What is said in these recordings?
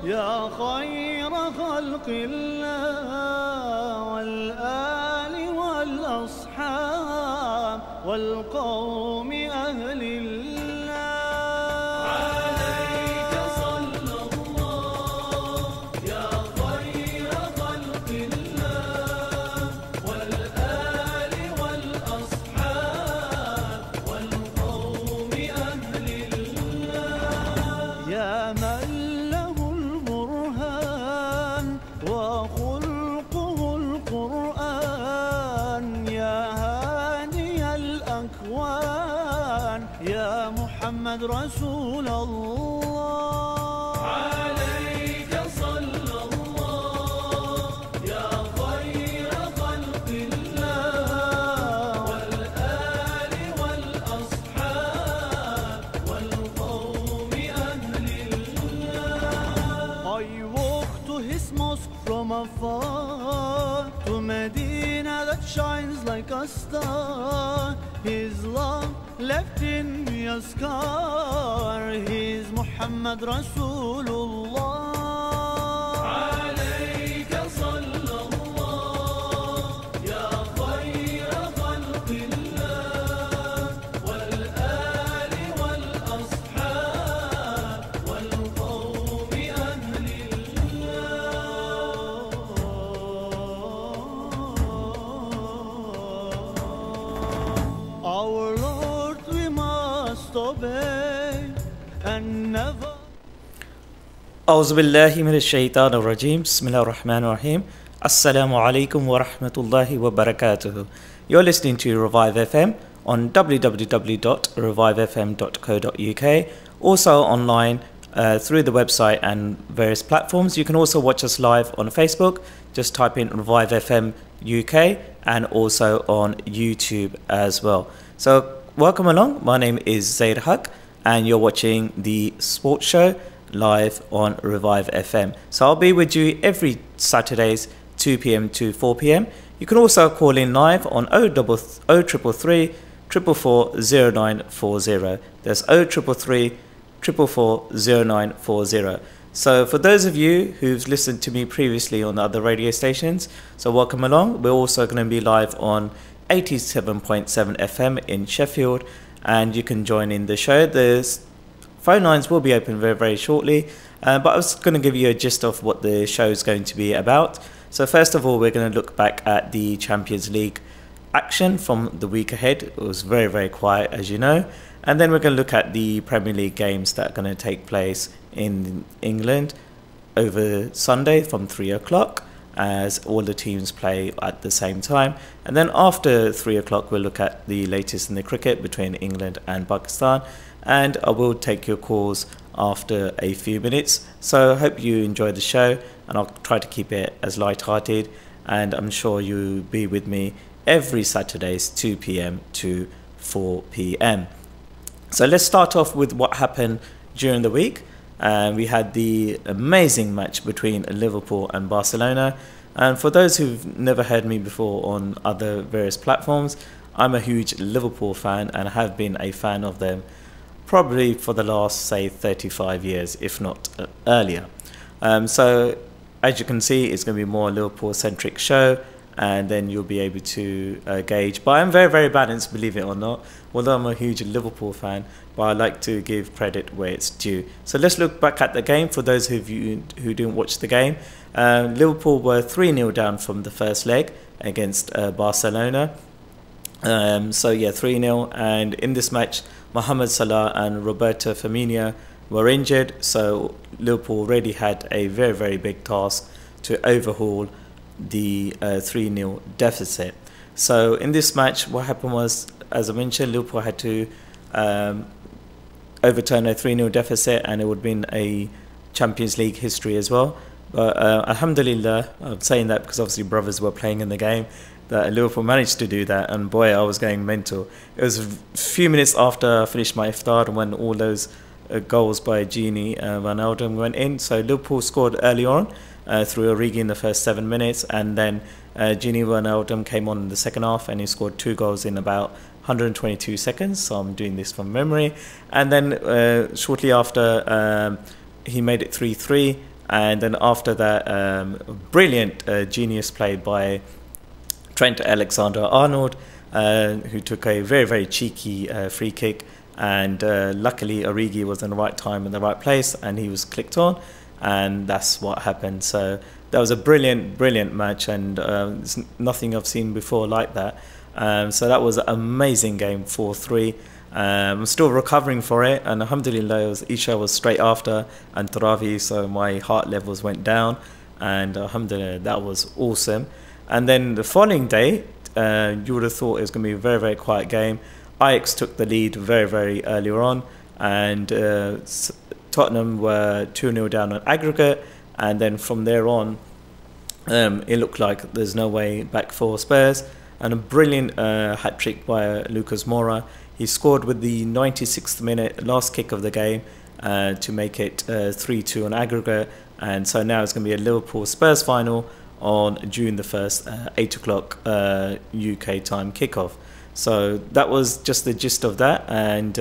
يا خير خلق الله والآل والأصحاب والقوم أهل الله عليك صلى الله يا خير خلق الله والآل والأصحاب والقوم أهل الله يا من له البرهان وخلقه القرآن يا هادي الأكوان يا محمد رسول الله عليك صلى الله يا خير خلق الله والآل والأصحاب والقوم أهل الله I walk to his mosque from afar to Medina that shines like a star. His love left in me a scar. He's Muhammad Rasulullah. عليك صلى الله يا خير خلق الله والآل والأصحاب والقوم أهل الله Our Lord we must obey and never أعوذ بالله من الشيطان الرجيم بسم الله الرحمن الرحيم Assalamu alaikum wa rahmatullahi wa barakatuh. You're listening to Revive FM on www.revivefm.co.uk, also online through the website and various platforms. You can also watch us live on Facebook, just type in Revive FM UK, and also on YouTube as well. So welcome along, my name is Zaheer Haque and you're watching the sports show live on Revive FM. So I'll be with you every Saturdays 2 p.m. to 4 p.m. You can also call in live on 0333 444 0940. That's 0333 444 0940. So for those of you who've listened to me previously on other radio stations, so welcome along. We're also going to be live on 87.7 FM in Sheffield, and you can join in the show. The phone lines will be open very, very shortly, but I was going to give you a gist of what the show is going to be about. So first of all, we're going to look back at the Champions League action from the week ahead. It was very, very quiet, as you know. And then we're going to look at the Premier League games that are going to take place in England over Sunday from 3 o'clock, as all the teams play at the same time. And then after 3 o'clock, we'll look at the latest in the cricket between England and Pakistan. And I will take your calls after a few minutes. So I hope you enjoy the show, and I'll try to keep it as light-hearted. And I'm sure you'll be with me every Saturdays 2 p.m. to 4 p.m. So let's start off with what happened during the week. We had the amazing match between Liverpool and Barcelona. And for those who've never heard me before on other various platforms, I'm a huge Liverpool fan and have been a fan of them probably for the last, say, 35 years, if not earlier. So as you can see, it's going to be more Liverpool-centric show, and then you'll be able to gauge. But I'm very, very balanced, believe it or not. Although I'm a huge Liverpool fan, but I like to give credit where it's due. So let's look back at the game for those of you who didn't watch the game. Liverpool were 3-0 down from the first leg against Barcelona. So yeah, 3-0. And in this match, Mohamed Salah and Roberto Firmino were injured. So Liverpool already had a very, very big task to overhaul the 3-0 deficit. So in this match, what happened was, as I mentioned, Liverpool had to overturn a 3-0 deficit, and it would have been a Champions League history as well. But alhamdulillah, I'm saying that because obviously brothers were playing in the game, that Liverpool managed to do that, and boy, I was going mental. It was a few minutes after I finished my iftar when all those goals by Gini Wijnaldum went in. So Liverpool scored early on through Origi in the first 7 minutes, and then Gini Wijnaldum came on in the second half and he scored 2 goals in about 122 seconds. So I'm doing this from memory. And then shortly after, he made it 3-3, And then after that, brilliant genius play by Trent Alexander-Arnold, who took a very, very cheeky free kick. And luckily, Origi was in the right time in the right place, and he was clicked on, and that's what happened. So that was a brilliant, brilliant match, and it's nothing I've seen before like that. So that was an amazing game, 4-3. I'm still recovering for it, and alhamdulillah, Isha was straight after and Taravi, so my heart levels went down, and alhamdulillah, that was awesome. And then the following day, you would have thought it was going to be a very, very quiet game. Ajax took the lead very, very earlier on, and Tottenham were 2-0 down on aggregate, and then from there on, it looked like there's no way back for Spurs. And a brilliant hat-trick by Lucas Moura. He scored with the 96th minute, last kick of the game, to make it 3-2 on aggregate. And so now it's going to be a Liverpool-Spurs final on June the 1st, 8 o'clock UK time kickoff. So that was just the gist of that. And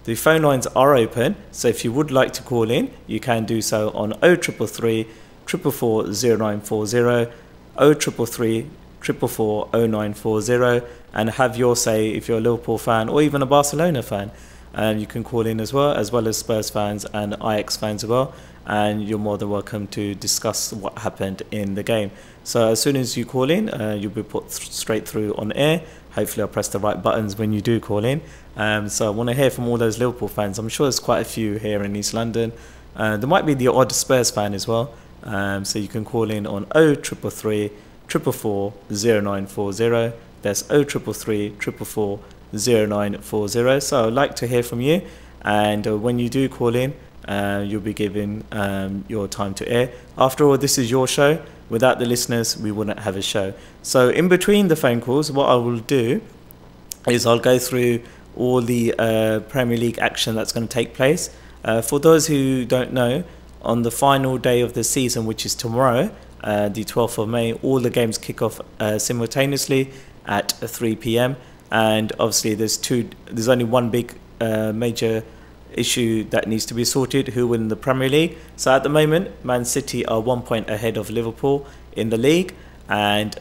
the phone lines are open. So if you would like to call in, you can do so on 0333 444 0940, 0333 444 0940, and have your say if you're a Liverpool fan or even a Barcelona fan. And you can call in as well as Spurs fans and Ajax fans as well. And you're more than welcome to discuss what happened in the game. So as soon as you call in, you'll be put straight through on air. Hopefully I'll press the right buttons when you do call in. So I want to hear from all those Liverpool fans. I'm sure there's quite a few here in East London. There might be the odd Spurs fan as well. So you can call in on 0333 444 0940. That's 0333 444 0940. So I'd like to hear from you. And when you do call in, you'll be given your time to air. After all, this is your show. Without the listeners, we wouldn't have a show. So in between the phone calls, what I will do is I'll go through all the Premier League action that's going to take place. For those who don't know, on the final day of the season, which is tomorrow, the 12th of May, all the games kick off simultaneously at 3 p.m. And obviously there's only one big major issue that needs to be sorted: who win the Premier League. So at the moment, Man City are 1 point ahead of Liverpool in the league, and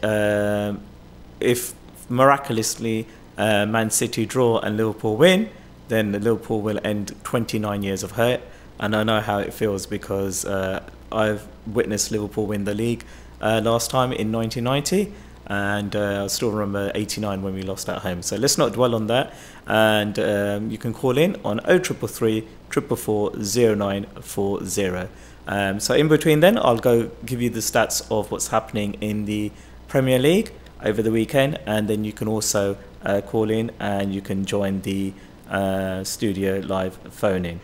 if miraculously Man City draw and Liverpool win, then Liverpool will end 29 years of hurt. And I know how it feels, because I've witnessed Liverpool win the league last time in 1990, and I still remember 89 when we lost at home. So let's not dwell on that. And you can call in on 0333 444 0940. So in between then, I'll go give you the stats of what's happening in the Premier League over the weekend, and then you can also call in and you can join the studio live phone in.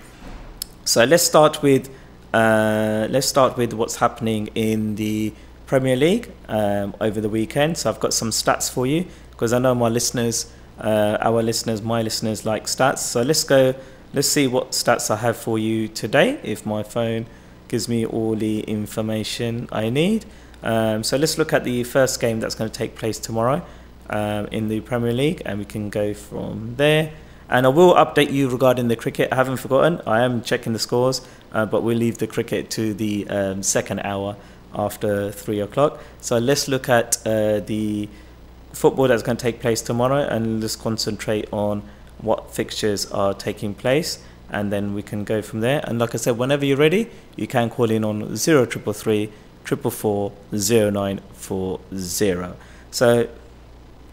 So let's start with what's happening in the Premier League over the weekend. So I've got some stats for you, because I know my listeners, my listeners like stats. So let's see what stats I have for you today, if my phone gives me all the information I need. So let's look at the first game that's going to take place tomorrow in the Premier League, and we can go from there. And I will update you regarding the cricket. I haven't forgotten. I am checking the scores, but we'll leave the cricket to the second hour after 3 o'clock. So let's look at the football that's going to take place tomorrow, and let's concentrate on what fixtures are taking place, and then we can go from there. And like I said, whenever you're ready, you can call in on 0333 444 0940. So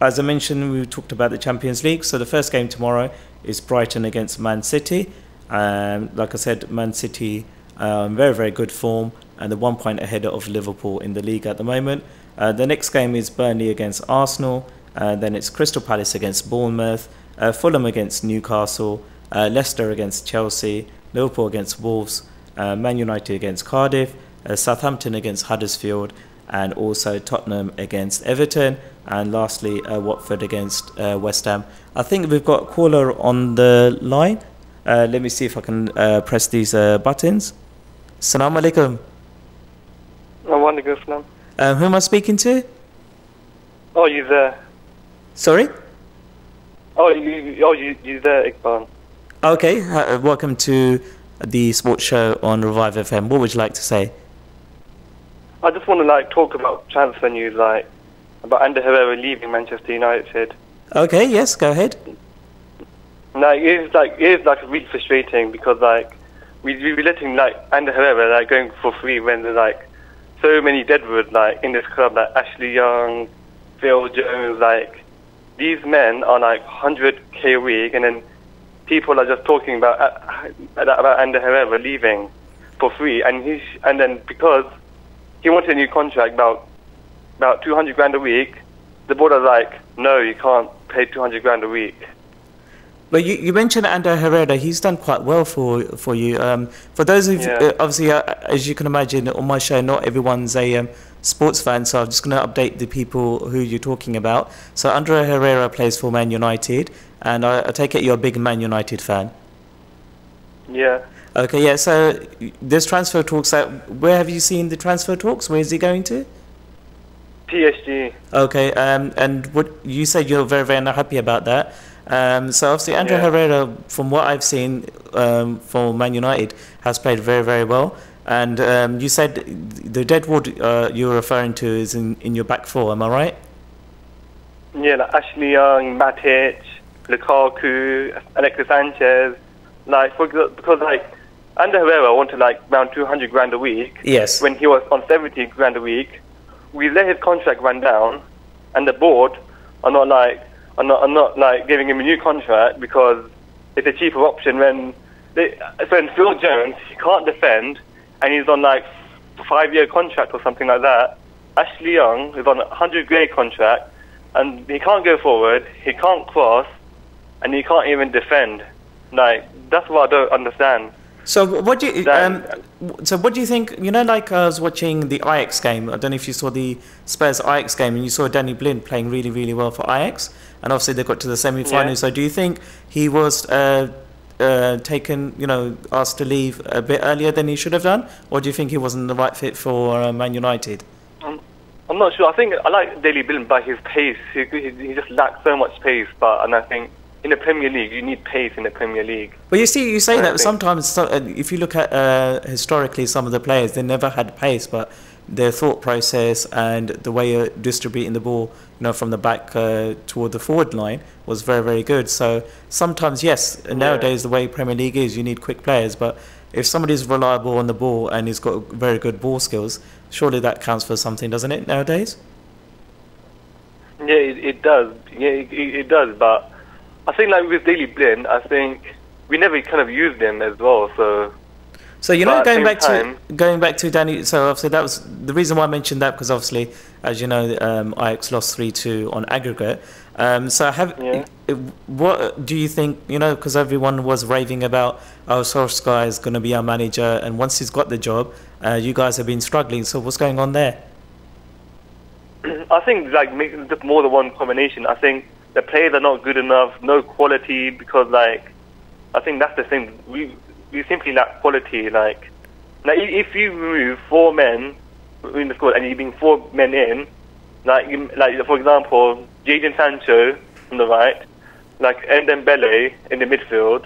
as I mentioned, we talked about the Champions League. So the first game tomorrow is Brighton against Man City. Like I said, Man City in very, very good form, and they're 1 point ahead of Liverpool in the league at the moment. The next game is Burnley against Arsenal. Then it's Crystal Palace against Bournemouth, Fulham against Newcastle, Leicester against Chelsea, Liverpool against Wolves, Man United against Cardiff, Southampton against Huddersfield, and also Tottenham against Everton, and lastly Watford against West Ham. I think we've got a caller on the line. Let me see if I can press these buttons. Assalamu alaikum. Who am I speaking to? Oh, you there? Sorry? You there, Iqbal? Okay, welcome to the sports show on Revive FM. What would you like to say? I just want to like talk about transfer news, like about Ander Herrera leaving Manchester United. Okay, yes, go ahead. Like it is really frustrating because like we letting like Ander Herrera like going for free when there's like so many deadwood like in this club, like Ashley Young, Phil Jones, like these men are like 100k a week, and then people are just talking about Ander Herrera leaving for free, and then because he wanted a new contract about 200 grand a week, the board are like, no, you can't pay 200 grand a week. But you mentioned Ander Herrera. He's done quite well for you. For those of obviously, as you can imagine, on my show, not everyone's a sports fan, so I'm just going to update the people who you're talking about. So Ander Herrera plays for Man United, and I take it you're a big Man United fan. Yeah. Okay, yeah. So there's transfer talks. Where have you seen the transfer talks? Where is he going to? PSG. Okay. And what you said, you're very, very unhappy about that. So obviously Ander Herrera, from what I've seen for Man United, has played very, very well. And you said the deadwood you're referring to is in your back four. Am I right? Yeah, like Ashley Young, Matic, Lukaku, Alexis Sanchez. Like because like Ander Herrera wanted like around 200 grand a week. Yes. When he was on 70 grand a week, we let his contract run down, and the board are not like giving him a new contract because it's a cheaper option when Phil Jones, he can't defend and he's on like a 5-year contract or something like that. Ashley Young is on a 100 grand contract and he can't go forward, he can't cross, and he can't even defend. Like that's what I don't understand. So what do you what do you think? You know, like I was watching the Ajax game. I don't know if you saw the Spurs Ajax game, and you saw Danny Blind playing really, really well for Ajax, and obviously they got to the semi-final. Yeah. So do you think he was taken, you know, asked to leave a bit earlier than he should have done, or do you think he wasn't the right fit for Man United? I'm not sure. I think I like Daley Blind by his pace. He just lacks so much pace, and I think in the Premier League, you need pace in the Premier League. But you see, you say that sometimes, if you look at historically some of the players, they never had pace, but their thought process and the way you're distributing the ball, you know, from the back toward the forward line was very, very good. So sometimes, yes, nowadays the way Premier League is, you need quick players, but if somebody's reliable on the ball and he's got very good ball skills, surely that counts for something, doesn't it, nowadays? Yeah, it does. Yeah, it does, but I think like with Daley Blind, I think we never kind of used him as well. So you know, going back to Danny. So obviously that was the reason why I mentioned that, because obviously, as you know, Ajax lost 3-2 on aggregate. What do you think? You know, because everyone was raving about, oh, Solskjaer is going to be our manager, and once he's got the job, you guys have been struggling. So what's going on there? I think like just more than one combination. I think the players are not good enough, no quality, because like I think that's the thing. We simply lack quality. Like if you remove 4 men in the squad and you bring 4 men in, like for example, Jadon Sancho on the right, like Ndembele in the midfield,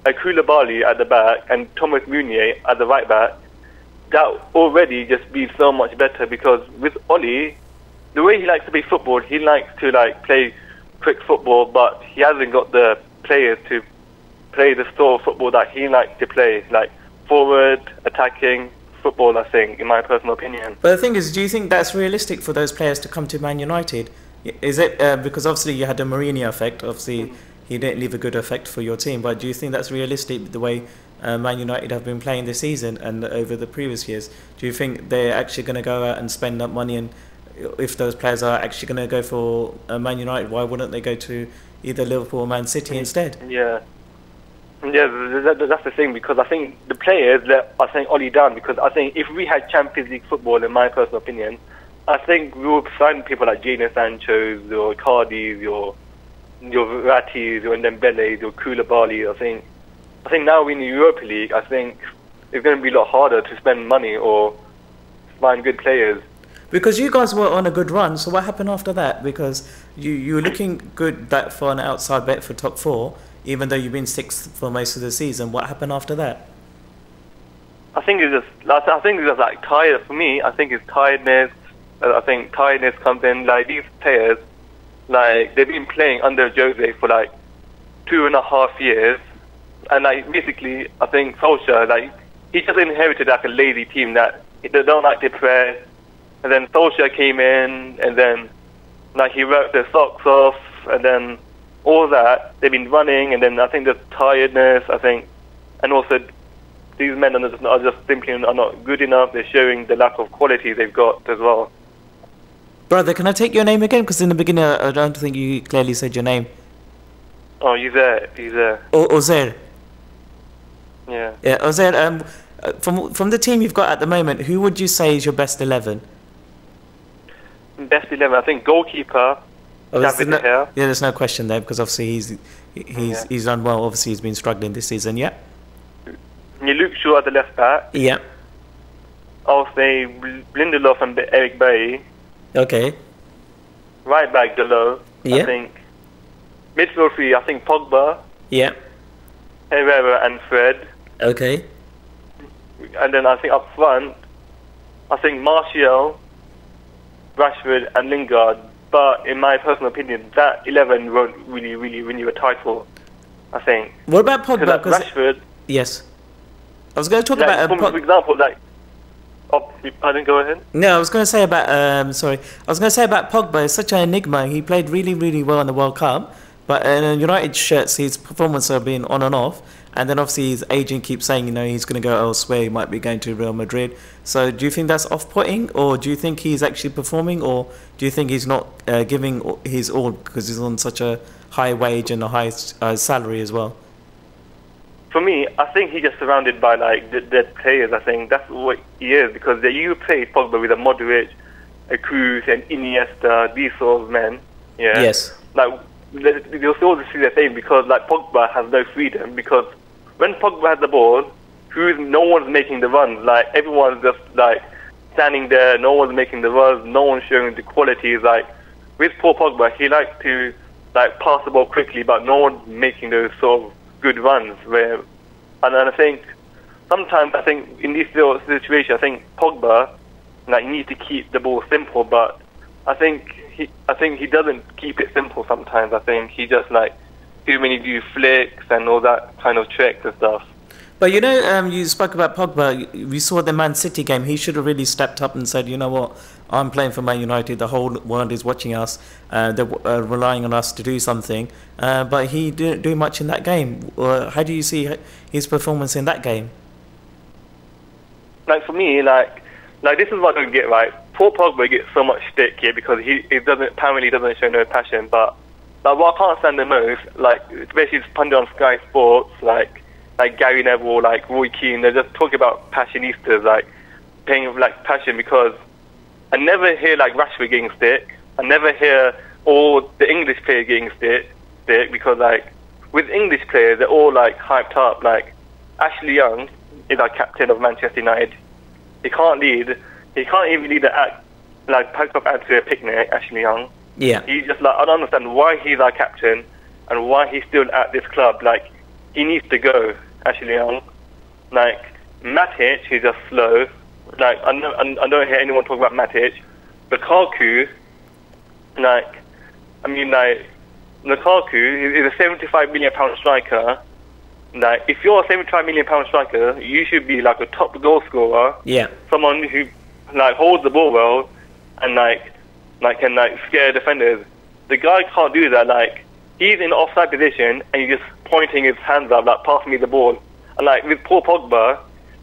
like Koulibaly at the back, and Thomas Meunier at the right back, that already just be so much better. Because with Oli, the way he likes to play football, he likes to like play quick football, but he hasn't got the players to play the sort of football that he likes to play, like forward, attacking football, I think, in my personal opinion. But the thing is, do you think that's realistic for those players to come to Man United? Is it because obviously you had the Mourinho effect, obviously he didn't leave a good effect for your team, but do you think that's realistic the way Man United have been playing this season and over the previous years? Do you think they're actually going to go out and spend that money, and if those players are actually going to go for Man United, why wouldn't they go to either Liverpool or Man City instead? Yeah, that's the thing, because I think the players let Oli down, because I think if we had Champions League football, in my personal opinion, I think we would sign people like Jadon Sancho, your Cardis, your Verrattis, your Ndembele, your Koulibaly. I think now in the Europa League, I think it's going to be a lot harder to spend money or find good players. Because you guys were on a good run, so what happened after that? Because you were looking good that for an outside bet for top 4, even though you've been 6th for most of the season. What happened after that? I think it's just like tired for me. I think it's tiredness. I think tiredness comes in. Like these players, like they've been playing under Jose for like 2.5 years, and like basically, I think Solskjaer, like he just inherited like a lazy team that they don't like to press. And then Solskjaer came in, and then like he worked their socks off, and then all that they've been running, and then I think there's tiredness. I think, and also these men are just simply are not good enough. They're showing the lack of quality they've got as well. Brother, can I take your name again? Because in the beginning, I don't think you clearly said your name. Oh, he's there. Ozair. Yeah. Yeah, Ozair. From the team you've got at the moment, who would you say is your best 11? Best 11, I think goalkeeper. David De Gea. Yeah, there's no question there because obviously he's done well. Obviously, he's been struggling this season. Yeah. Luke Shaw at the left back. Yeah. I'll say Lindelof and Eric Bailly. Okay. Right back Delo. Yeah. I think midfield three. I think Pogba. Yeah. Herrera and Fred. Okay. And then I think up front, I think Martial, Rashford and Lingard. But in my personal opinion, that 11 won't really win you a title, I think. What about Pogba? Because Rashford... Yes. I was going to talk like, about... for example, like... Oh, pardon, go ahead. No, I was going to say about... sorry. I was going to say about Pogba. It's such an enigma. He played really well in the World Cup. But in United shirts, his performances have been on and off. And then obviously his agent keeps saying, he's going to go elsewhere. He might be going to Real Madrid. So do you think that's off-putting? Or do you think he's actually performing? Or do you think he's not giving his all because he's on such a high wage and a high salary as well? For me, I think he's just surrounded by like dead players. I think that's what he is, because you play Pogba with a Modric, a Cruz, and Iniesta, these sort of men. Yeah. Yes. Like you'll still see the same, because like Pogba has no freedom, because when Pogba has the ball, no one's making the runs. Like everyone's just like standing there. No one's making the runs. No one's showing the qualities. Like with poor Pogba, he likes to like pass the ball quickly, but no one's making those sort of good runs. And I think sometimes in these sort of situations, I think Pogba like needs to keep the ball simple, but I think he doesn't keep it simple sometimes. I think he just like too many do flicks and all that kind of tricks and stuff. But you spoke about Pogba. We saw the Man City game. He should have really stepped up and said, you know what, I'm playing for Man United. The whole world is watching us. They're relying on us to do something. But he didn't do much in that game. How do you see his performance in that game? Like for me, like this is what I don't get right. Poor Pogba gets so much stick here because he apparently doesn't show no passion. But like what I can't stand the most, like especially this pundit on Sky Sports, like Gary Neville, like Roy Keane, they're just talking about passionistas, like playing with like passion, because I never hear like Rashford getting stick. I never hear all the English players getting stick, because like with English players, they're all like hyped up. Like Ashley Young is our captain of Manchester United. He can't lead. He can't even lead pack up act to a picnic, Ashley Young. Yeah. He just like, I don't understand why he's our captain and why he's still at this club. Like, he needs to go, Ashley Young. Like, Matic, he's just slow. Like, I don't hear anyone talk about Matic. Lukaku, Lukaku is a £75 million striker. Like, if you're a £75 million striker, you should be like a top goal scorer. Yeah. Someone who like holds the ball well and can scare defenders. The guy can't do that. Like, he's in offside position and he's just pointing his hands up, like, pass me the ball. And like with Paul Pogba,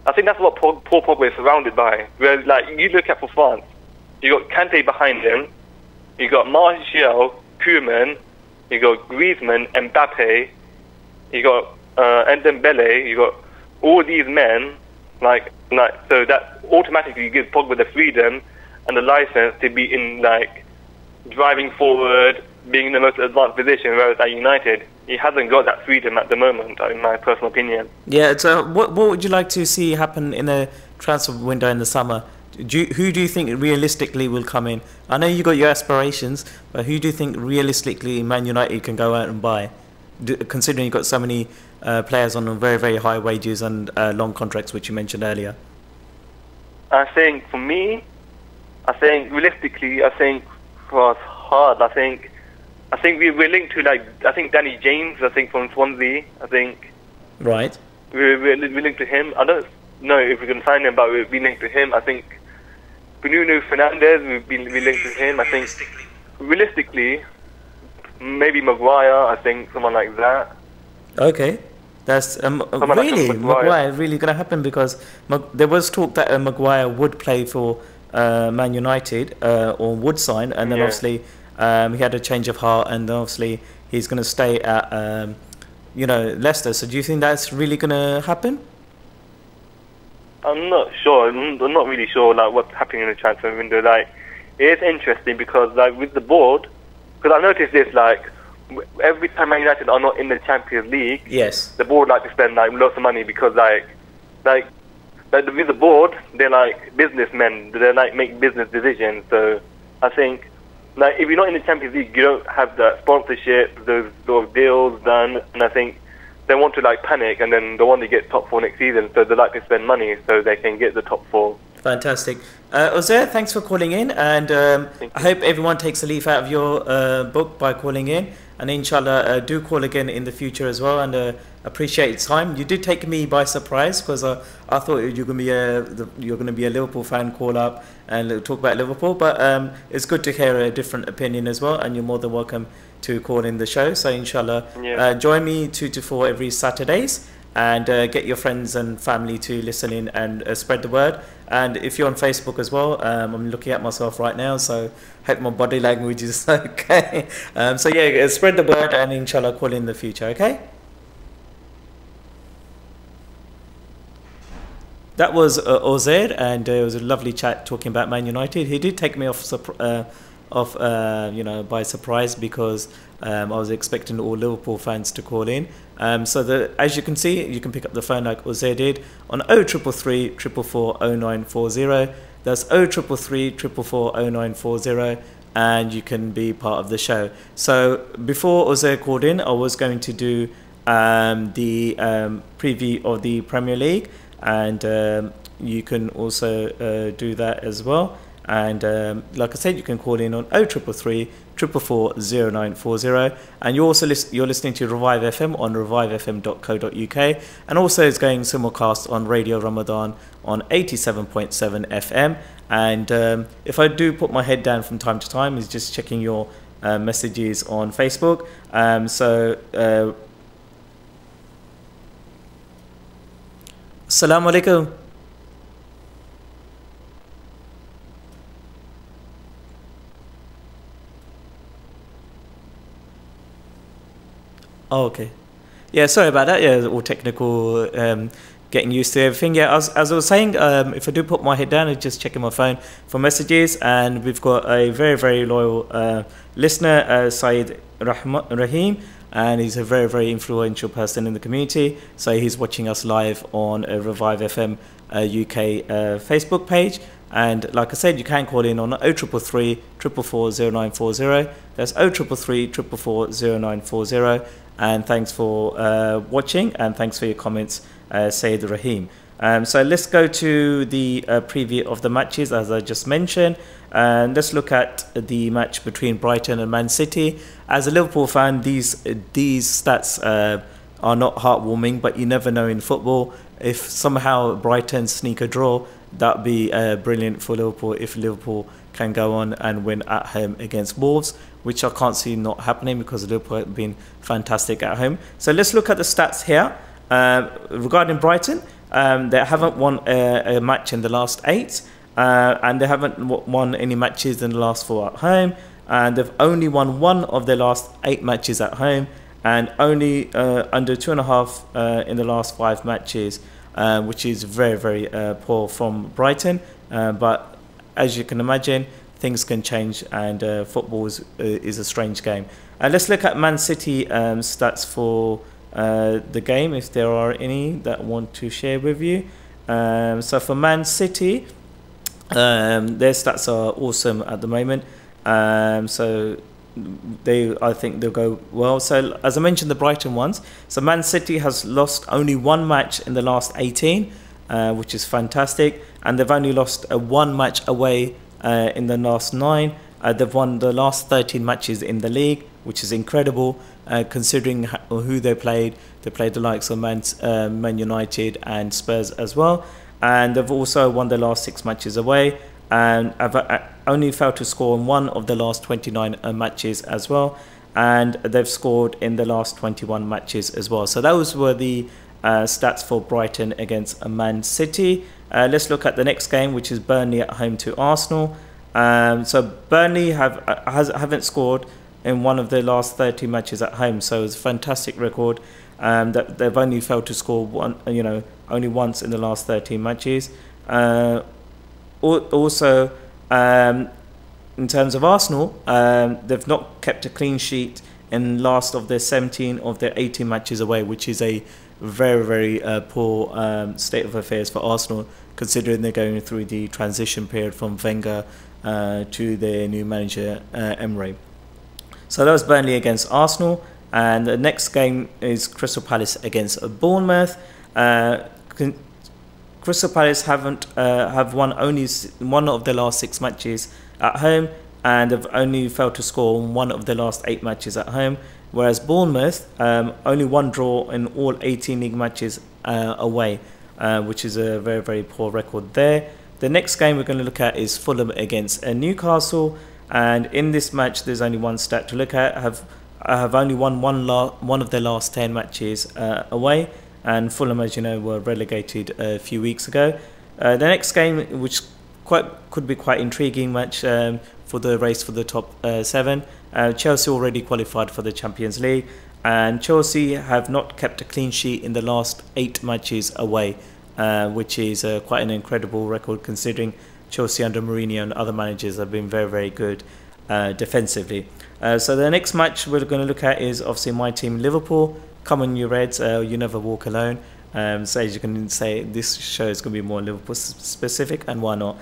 I think that's what Paul Pogba is surrounded by. Whereas like you look at for France, you got Kante behind him, you got Martial, Koeman, you got Griezmann, Mbappe, you got Dembele, you got all these men, so that automatically gives Pogba the freedom and the license to be in like driving forward, being in the most advanced position, whereas at United, he hasn't got that freedom at the moment, in my personal opinion. Yeah, so what would you like to see happen in the transfer window in the summer? Who do you think realistically will come in? I know you got your aspirations, but who do you think realistically Man United can go out and buy? Considering you've got so many players on very, very high wages and long contracts, which you mentioned earlier? I think for me, realistically, I think for us hard. I think we're linked to I think Danny James. I think from Swansea. I think Right. we're linked to him. I don't know if we can sign him, but we'll be linked to him. I think Bruno Fernandes. We're linked to him. I think realistically, maybe Maguire. I think someone like that. Okay. That's really Maguire really going to happen, because there was talk that Maguire would play for Man United or would sign, and then obviously he had a change of heart, and obviously he's going to stay at Leicester. So do you think that's really going to happen? I'm not sure. I'm not really sure what's happening in the transfer window. It is interesting because with the board, because I noticed this every time Man United are not in the Champions League, yes, the board like to spend lots of money, because with the board, they're businessmen. They make business decisions. So I think if you're not in the Champions League, you don't have the sponsorship, those sort of deals done, and I think they want to panic, and then they want to get top 4 next season. So they like to spend money so they can get the top 4. Fantastic. Uzair, thanks for calling in, and I hope everyone takes a leaf out of your book by calling in, and inshallah do call again in the future as well, and appreciate your time. You did take me by surprise, because I thought you're going to be a Liverpool fan, call up and talk about Liverpool, but it's good to hear a different opinion as well, and you're more than welcome to call in the show. So inshallah, join me 2 to 4 every Saturdays, and get your friends and family to listen in and spread the word. And if you're on Facebook as well, I'm looking at myself right now, so hope my body language is okay. So yeah, spread the word, and inshallah call in the future, okay? That was Uzair, and it was a lovely chat talking about Man United. He did take me by surprise, because I was expecting all Liverpool fans to call in. As you can see, you can pick up the phone like Uzair did on 0333 444 0940. That's 0333 444 0940, and you can be part of the show. So before Uzair called in, I was going to do the preview of the Premier League, and you can also do that as well. And like I said, you can call in on 0333 444 0940, and you're listening to Revive FM on revivefm.co.uk, and also it's going simulcast on Radio Ramadan on 87.7 FM. And if I do put my head down from time to time, is just checking your messages on Facebook. Assalamu alaikum. Oh, okay. Yeah, sorry about that. Yeah, all technical, getting used to everything. Yeah, as I was saying, if I do put my head down, I'm just checking my phone for messages, and we've got a very, very loyal listener, Saeed Rahim, and he's a very, very influential person in the community. So he's watching us live on Revive FM UK Facebook page. And like I said, you can call in on 0333 444 0940. That's 0333 444 0940. And thanks for watching, and thanks for your comments, Saeed Rahim. So let's go to the preview of the matches, as I just mentioned. And let's look at the match between Brighton and Man City. As a Liverpool fan, these stats are not heartwarming, but you never know in football. If somehow Brighton sneak a draw, that'd be brilliant for Liverpool, if Liverpool can go on and win at home against Wolves, which I can't see not happening, because Liverpool have been fantastic at home. So let's look at the stats here. Regarding Brighton, they haven't won a match in the last 8, and they haven't won any matches in the last 4 at home, and they've only won 1 of their last 8 matches at home, and only under 2.5 in the last 5 matches, which is very, very poor from Brighton. But as you can imagine, things can change, and football is a strange game. Let's look at Man City stats for the game, if there are any that I want to share with you. So for Man City, their stats are awesome at the moment. So I think they'll go well. So as I mentioned, the Brighton ones. So Man City has lost only one match in the last 18, which is fantastic, and they've only lost one match away in the last 9. They've won the last 13 matches in the league, which is incredible considering who they played. They played the likes of Man United and Spurs as well, and they've also won the last 6 matches away, and have only failed to score in one of the last 29 matches as well, and they've scored in the last 21 matches as well. So those were the stats for Brighton against Man City. Let's look at the next game, which is Burnley at home to Arsenal. So Burnley haven't scored in one of their last 30 matches at home, so it's a fantastic record. That they've only failed to score only once in the last 13 matches. Also, in terms of Arsenal, they've not kept a clean sheet in last of their 17 of their 18 matches away, which is a very, very poor state of affairs for Arsenal, considering they're going through the transition period from Wenger to their new manager, Emery. So that was Burnley against Arsenal, and the next game is Crystal Palace against Bournemouth. Crystal Palace have won only one of their last 6 matches at home, and have only failed to score in one of the last 8 matches at home, whereas Bournemouth only one draw in all 18 league matches away, which is a very, very poor record there. The next game we're going to look at is Fulham against Newcastle, and in this match there's only one stat to look at. Have only won one of their last 10 matches away, and Fulham, as you know, were relegated a few weeks ago. The next game, which could be quite intriguing match for the race for the top 7. Chelsea already qualified for the Champions League, and Chelsea have not kept a clean sheet in the last 8 matches away, which is quite an incredible record considering Chelsea under Mourinho and other managers have been very, very good defensively. So the next match we're going to look at is obviously my team, Liverpool. Come on, you Reds, you never walk alone. So as you can say, this show is going to be more Liverpool specific, and why not?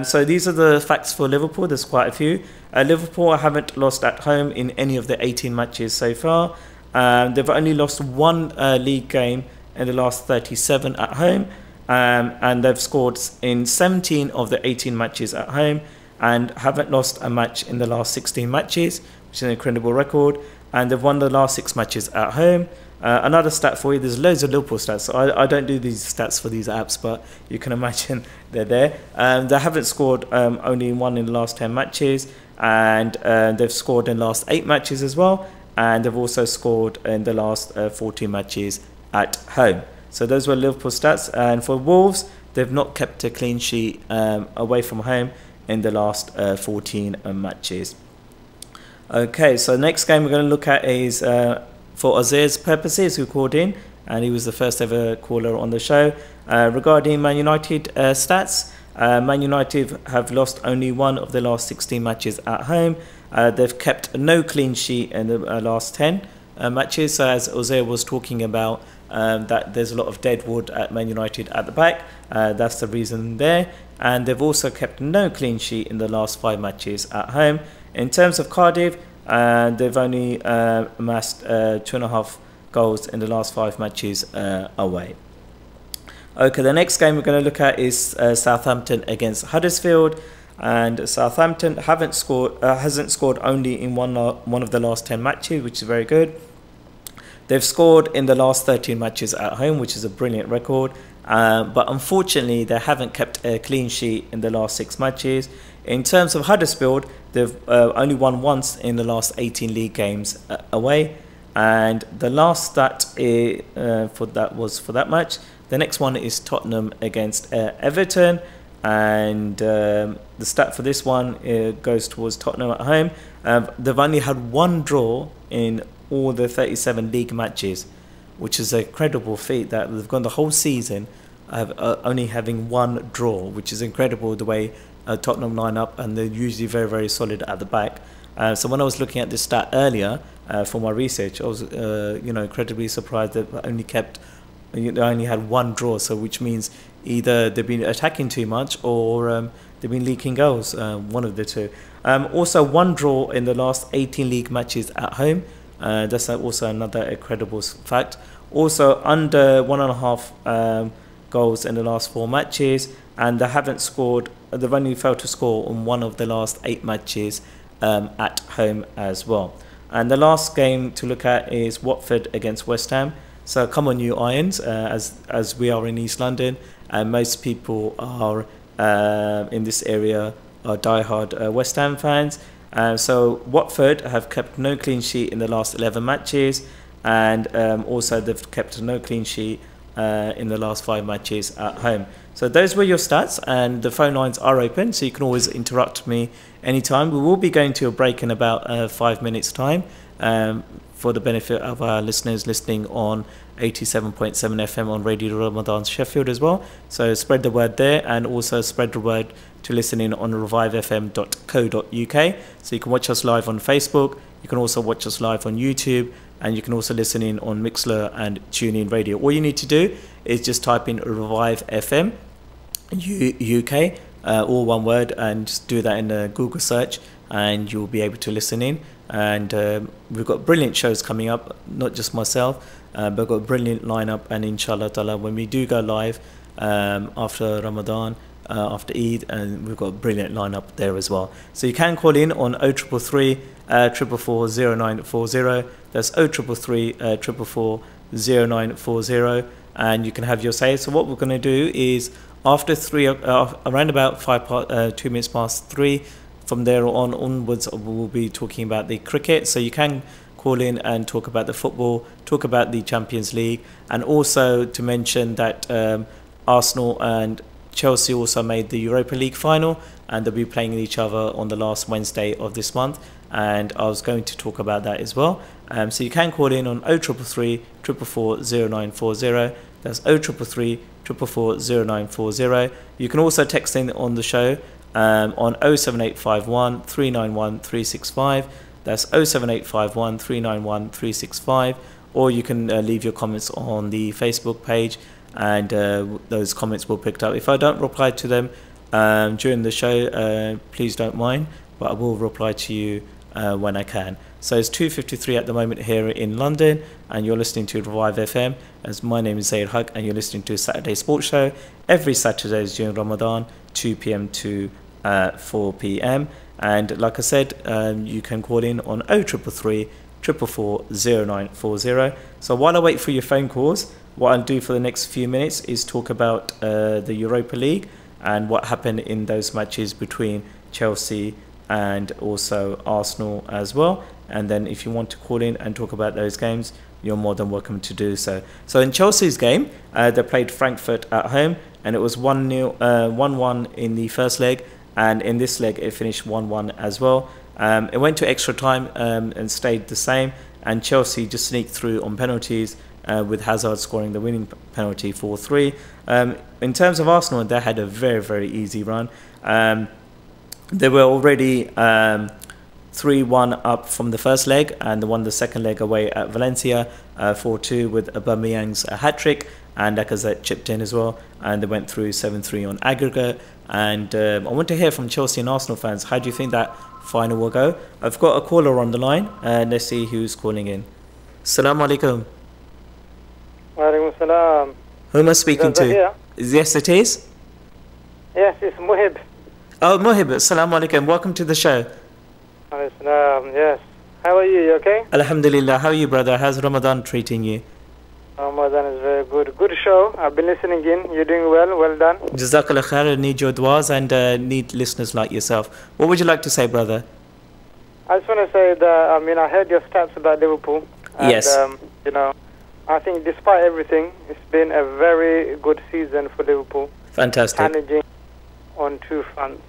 So these are the facts for Liverpool. There's quite a few. Liverpool haven't lost at home in any of the 18 matches so far. They've only lost one league game in the last 37 at home, and they've scored in 17 of the 18 matches at home, and haven't lost a match in the last 16 matches, which is an incredible record. And they've won the last 6 matches at home. Another stat for you, there's loads of Liverpool stats. So I don't do these stats for these apps, but you can imagine they're there. They haven't scored only one in the last 10 matches, and they've scored in the last 8 matches as well, and they've also scored in the last 14 matches at home. So those were Liverpool stats. And for Wolves, they've not kept a clean sheet away from home in the last 14 matches. Okay, so the next game we're going to look at is for Zaheer's purposes, who called in, and he was the first ever caller on the show, regarding Man United stats. Man United have lost only one of the last 16 matches at home. They've kept no clean sheet in the last 10 matches. So as Zaheer was talking about, that there's a lot of dead wood at Man United at the back. That's the reason there. And they've also kept no clean sheet in the last 5 matches at home. In terms of Cardiff, they've only amassed 2.5 goals in the last 5 matches away. Okay, the next game we're going to look at is Southampton against Huddersfield, and Southampton hasn't scored only in one of the last 10 matches, which is very good. They've scored in the last 13 matches at home, which is a brilliant record. But unfortunately, they haven't kept a clean sheet in the last 6 matches. In terms of Huddersfield, they've only won once in the last 18 league games away. And the last stat for that match. The next one is Tottenham against Everton. And the stat for this one goes towards Tottenham at home. They've only had 1 draw in all the 37 league matches, which is a credible feat that they've gone the whole season only having 1 draw, which is incredible the way Tottenham line up, and they're usually very, very solid at the back. So when I was looking at this stat earlier for my research, I was incredibly surprised that they only had 1 draw, so which means either they've been attacking too much, or they've been leaking goals, one of the two. Also, one draw in the last 18 league matches at home. That's also another incredible fact. Also, under 1.5 goals in the last 4 matches, and they haven't scored. They've only failed to score on one of the last 8 matches at home as well. And the last game to look at is Watford against West Ham. So come on, you Irons, as we are in East London, and most people are in this area are diehard West Ham fans. So Watford have kept no clean sheet in the last 11 matches, and also they've kept no clean sheet in the last 5 matches at home. So those were your stats, and the phone lines are open, so you can always interrupt me anytime. We will be going to a break in about 5 minutes time, for the benefit of our listeners listening on 87.7 FM on Radio Ramadan Sheffield as well. So spread the word there, and also spread the word to listen in on revivefm.co.uk. So you can watch us live on Facebook, you can also watch us live on YouTube, and you can also listen in on Mixlr and TuneIn Radio. All you need to do is just type in Revive FM UK, all one word, and just do that in a Google search, and you'll be able to listen in. And we've got brilliant shows coming up, not just myself, but we've got a brilliant lineup. And inshallah ta'ala, when we do go live after Ramadan, after Eid, and we've got a brilliant lineup there as well. So you can call in on 0333 444 0940. That's 0333 444 0940, and you can have your say. So what we're going to do is after around about 2 minutes past 3, from there onwards, we'll be talking about the cricket. So you can call in and talk about the football, talk about the Champions League, and also to mention that Arsenal and Chelsea also made the Europa League final, and they'll be playing each other on the last Wednesday of this month, and I was going to talk about that as well. So you can call in on 0333 444 0940. That's 0333 444 0940. You can also text in on the show on 07851 391 365. That's 07851 391 365. Or you can leave your comments on the Facebook page, and those comments will be picked up. If I don't reply to them during the show, please don't mind, but I will reply to you when I can. So it's 2:53 at the moment here in London, and you're listening to Revive FM. As my name is Zaheer Haque, and you're listening to a Saturday Sports Show every Saturdays during Ramadan, 2 p.m. to 4 p.m. And like I said, you can call in on 0333 444 0940. So while I wait for your phone calls, what I'll do for the next few minutes is talk about the Europa League and what happened in those matches between Chelsea and also Arsenal as well. And then if you want to call in and talk about those games, you're more than welcome to do so. So in Chelsea's game, they played Frankfurt at home, and it was 1-1 in the first leg, and in this leg it finished 1-1 as well. It went to extra time and stayed the same, and Chelsea just sneaked through on penalties, with Hazard scoring the winning penalty 4-3. In terms of Arsenal, they had a very, very easy run. They were already 3-1 up from the first leg, and they won the second leg away at Valencia 4-2 with Aubameyang's hat-trick, and Lacazette chipped in as well, and they went through 7-3 on aggregate. And I want to hear from Chelsea and Arsenal fans, how do you think that final will go? I've got a caller on the line, and let's see who's calling in. Assalamu alaikum. Walaikum salam. Who am I speaking to? Yes, it is. Yes, it's Muhib. Oh, Muhib, assalamu alaikum. Welcome to the show. Yes. How are you? You okay? Alhamdulillah. How are you, brother? How's Ramadan treating you? Ramadan is very good. Good show. I've been listening in. You're doing well. Well done. Jazakallah khair. I need your du'as and need listeners like yourself. What would you like to say, brother? I just want to say that, I heard your stats about Liverpool. And, yes. I think despite everything, it's been a very good season for Liverpool. Fantastic. Managing on 2 fronts.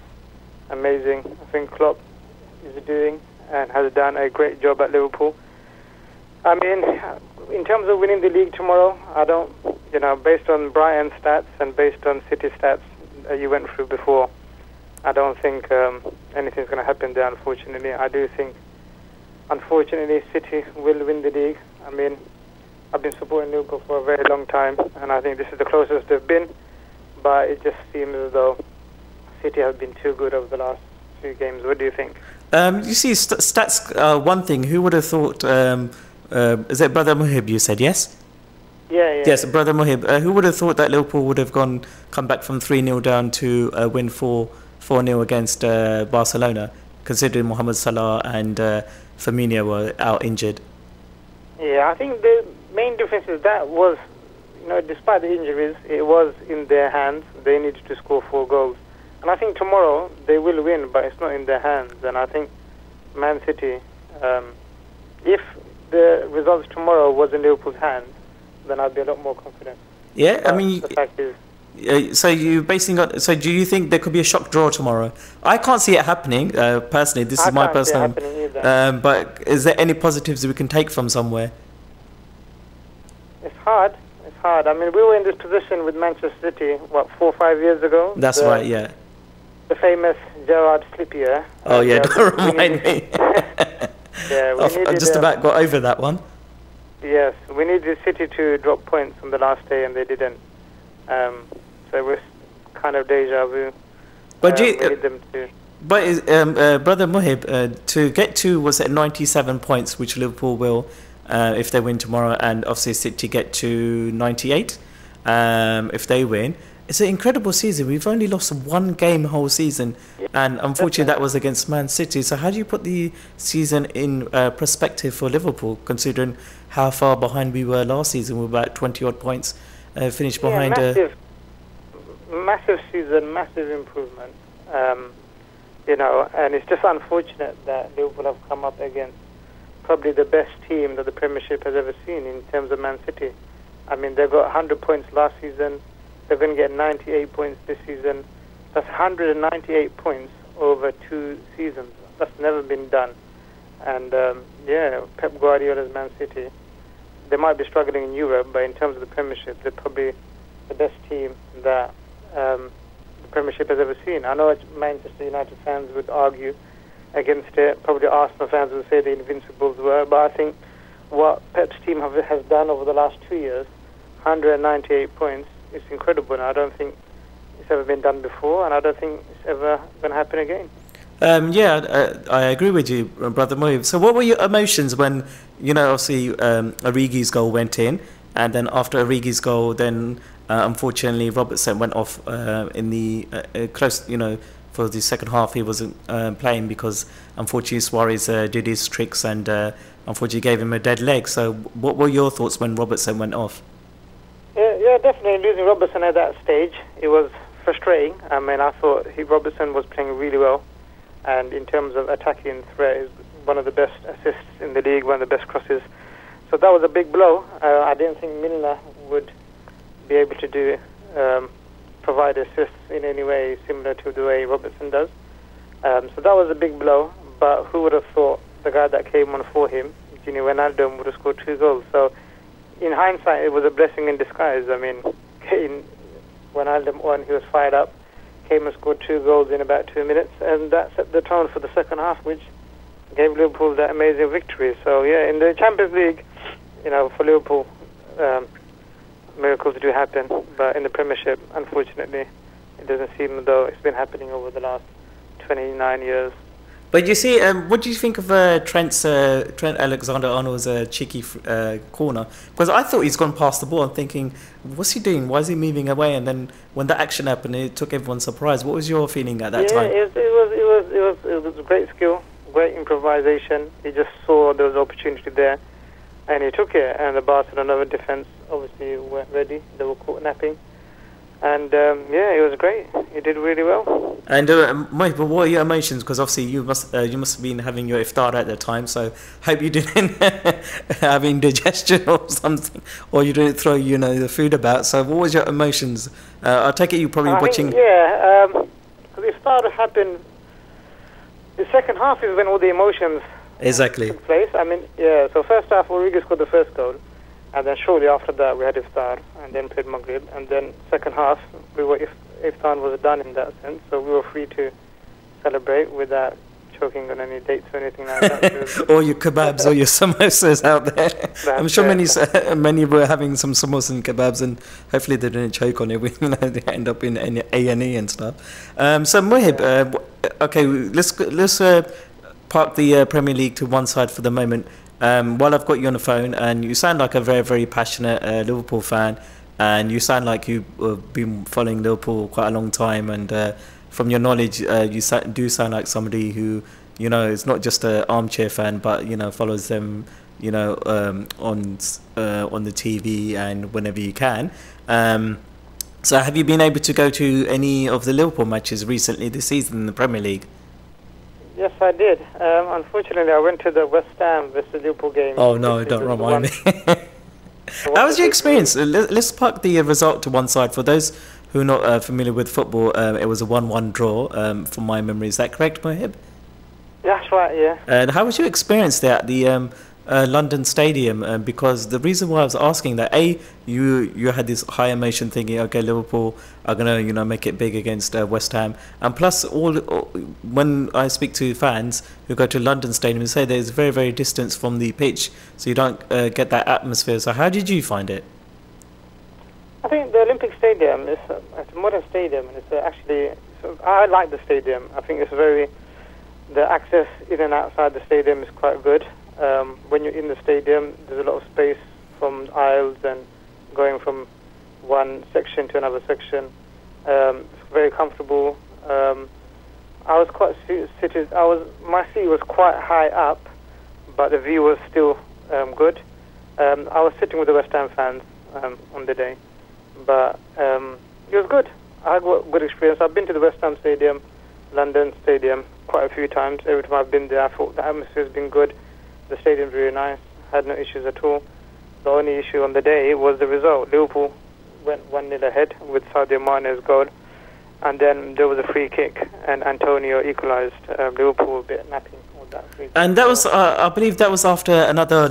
Amazing. I think Klopp is doing and has done a great job at Liverpool. In terms of winning the league tomorrow, I don't, based on Brighton stats and based on City stats that you went through before, I don't think anything's going to happen there, unfortunately. I do think, unfortunately, City will win the league. I've been supporting Liverpool for a very long time, and I think this is the closest they've been, but it just seems as though City have been too good over the last few games. What do you think? You see, stats one thing. Who would have thought? Is it Brother Muhib? You said yes. Yeah. Yes, Brother Muhib. Who would have thought that Liverpool would have come back from 3-0 down to win 4-0 against Barcelona, considering Mohamed Salah and Firmino were out injured? Yeah, I think the main difference is that was, despite the injuries, it was in their hands. They needed to score 4 goals. And I think tomorrow they will win, but it's not in their hands. And I think Man City, if the results tomorrow was in Liverpool's hands, then I'd be a lot more confident. Yeah, But I mean, the fact is, so you basing on. So do you think there could be a shock draw tomorrow? I can't see it happening personally. This is my I can't see it personal. happening either. But is there any positives we can take from somewhere? It's hard. It's hard. I mean, we were in this position with Manchester City, 4 or 5 years ago? That's right. Yeah. The famous Gerrard slip year. Oh yeah, And, don't remind me. Yeah, we I needed, just about got over that one. Yes, we needed City to drop points on the last day, and they didn't. So it was kind of deja vu. But we need them to. But Brother Muhib, to get to, was it 97 points, which Liverpool will, if they win tomorrow, and obviously City get to 98 if they win. It's an incredible season. We've only lost 1 game whole season, and unfortunately that was against Man City. So how do you put the season in perspective for Liverpool, considering how far behind we were last season? We were about 20-odd points, finished behind. Massive season, massive improvement. And it's just unfortunate that Liverpool have come up against probably the best team that the Premiership has ever seen in terms of Man City. I mean, they got 100 points last season. They're going to get 98 points this season. That's 198 points over 2 seasons. That's never been done. And, Pep Guardiola's Man City, they might be struggling in Europe, but in terms of the Premiership, they're probably the best team that the Premiership has ever seen. I know Manchester United fans would argue against it. Probably Arsenal fans would say the Invincibles were. But I think what Pep's team has done over the last 2 years, 198 points, it's incredible, and I don't think it's ever been done before, and I don't think it's ever going to happen again. I agree with you, Brother Moev. So what were your emotions when, obviously Origi's goal went in, and then after Origi's goal, then unfortunately Robertson went off in the close, for the second half he wasn't playing because unfortunately Suarez did his tricks and unfortunately gave him a dead leg. So what were your thoughts when Robertson went off? Yeah, definitely losing Robertson at that stage, it was frustrating. I mean, I thought Robertson was playing really well, and in terms of attacking threat, is one of the best assists in the league, one of the best crosses. So that was a big blow. I didn't think Milner would be able to provide assists in any way similar to the way Robertson does. So that was a big blow, but who would have thought the guy that came on for him, Gini Wijnaldum, would have scored 2 goals. So in hindsight, it was a blessing in disguise. I mean, Wijnaldum won, he was fired up, came and scored 2 goals in about 2 minutes, and that set the tone for the second half, which gave Liverpool that amazing victory. So yeah, in the Champions League, for Liverpool, miracles do happen, but in the Premiership, unfortunately, it doesn't seem as though it's been happening over the last 29 years. But you see, what do you think of Trent Alexander-Arnold's cheeky corner? Because I thought he's gone past the ball. I'm thinking, what's he doing? Why is he moving away? And then when that action happened, it took everyone surprised. What was your feeling at that time? It was great skill, great improvisation. He just saw there was opportunity there, and he took it. And the Barcelona defense obviously weren't ready. They were caught napping. And it was great. He did really well. And Mike, but what are your emotions? Because obviously you must have been having your iftar at the time. So hope you didn't have indigestion or something, or you didn't throw the food about. So what was your emotions? I take it you probably watching. The iftar happened. The second half is when all the emotions took place. I mean, So first half, Origi scored the first goal. And then shortly after that, we had iftar, and then played Maghrib. And then second half, iftar was done in that sense, so we were free to celebrate with that choking on any dates or anything like that. Or your kebabs or your samosas out there. I'm sure many were having some samosas and kebabs, and hopefully they didn't choke on it. They end up in A&E and stuff. So Mohib, okay, let's park the Premier League to one side for the moment. While I've got you on the phone, and you sound like a very, very passionate Liverpool fan, and you sound like you've been following Liverpool quite a long time, and from your knowledge, you do sound like somebody who, you know, is not just an armchair fan, but, you know, follows them, you know, on the TV and whenever you can. So have you been able to go to any of the Liverpool matches recently this season in the Premier League? Yes, I did. Unfortunately, I went to the West Ham versus Liverpool game. Oh no, don't remind me. How was your experience? Let's park the result to one side. For those who are not familiar with football, it was a 1-1 draw, from my memory. Is that correct, Mohib? That's right, yeah. And how was your experience there at the London Stadium? Because the reason why I was asking that, you had this high emotion thinking, okay, Liverpool are gonna, you know, make it big against West Ham, and plus when I speak to fans who go to London Stadium, they say there's very, very distance from the pitch, so you don't get that atmosphere. So how did you find it? I think the Olympic Stadium is it's a modern stadium, and it's actually, I like the stadium. I think it's the access in and outside the stadium is quite good. When you're in the stadium, there's a lot of space from aisles and going from one section to another section. It's very comfortable. I was quite seated. My seat was quite high up, but the view was still good. I was sitting with the West Ham fans on the day, but it was good. I had a good experience. I've been to the West Ham Stadium, London Stadium, quite a few times. Every time I've been there, I thought the atmosphere has been good. The stadium's really nice. Had no issues at all. The only issue on the day was the result. Liverpool went 1-0 ahead with Sadio Mane's goal, and then there was a free kick, and Antonio equalised. Liverpool were a bit napping on that free kick. And that was, I believe, that was after another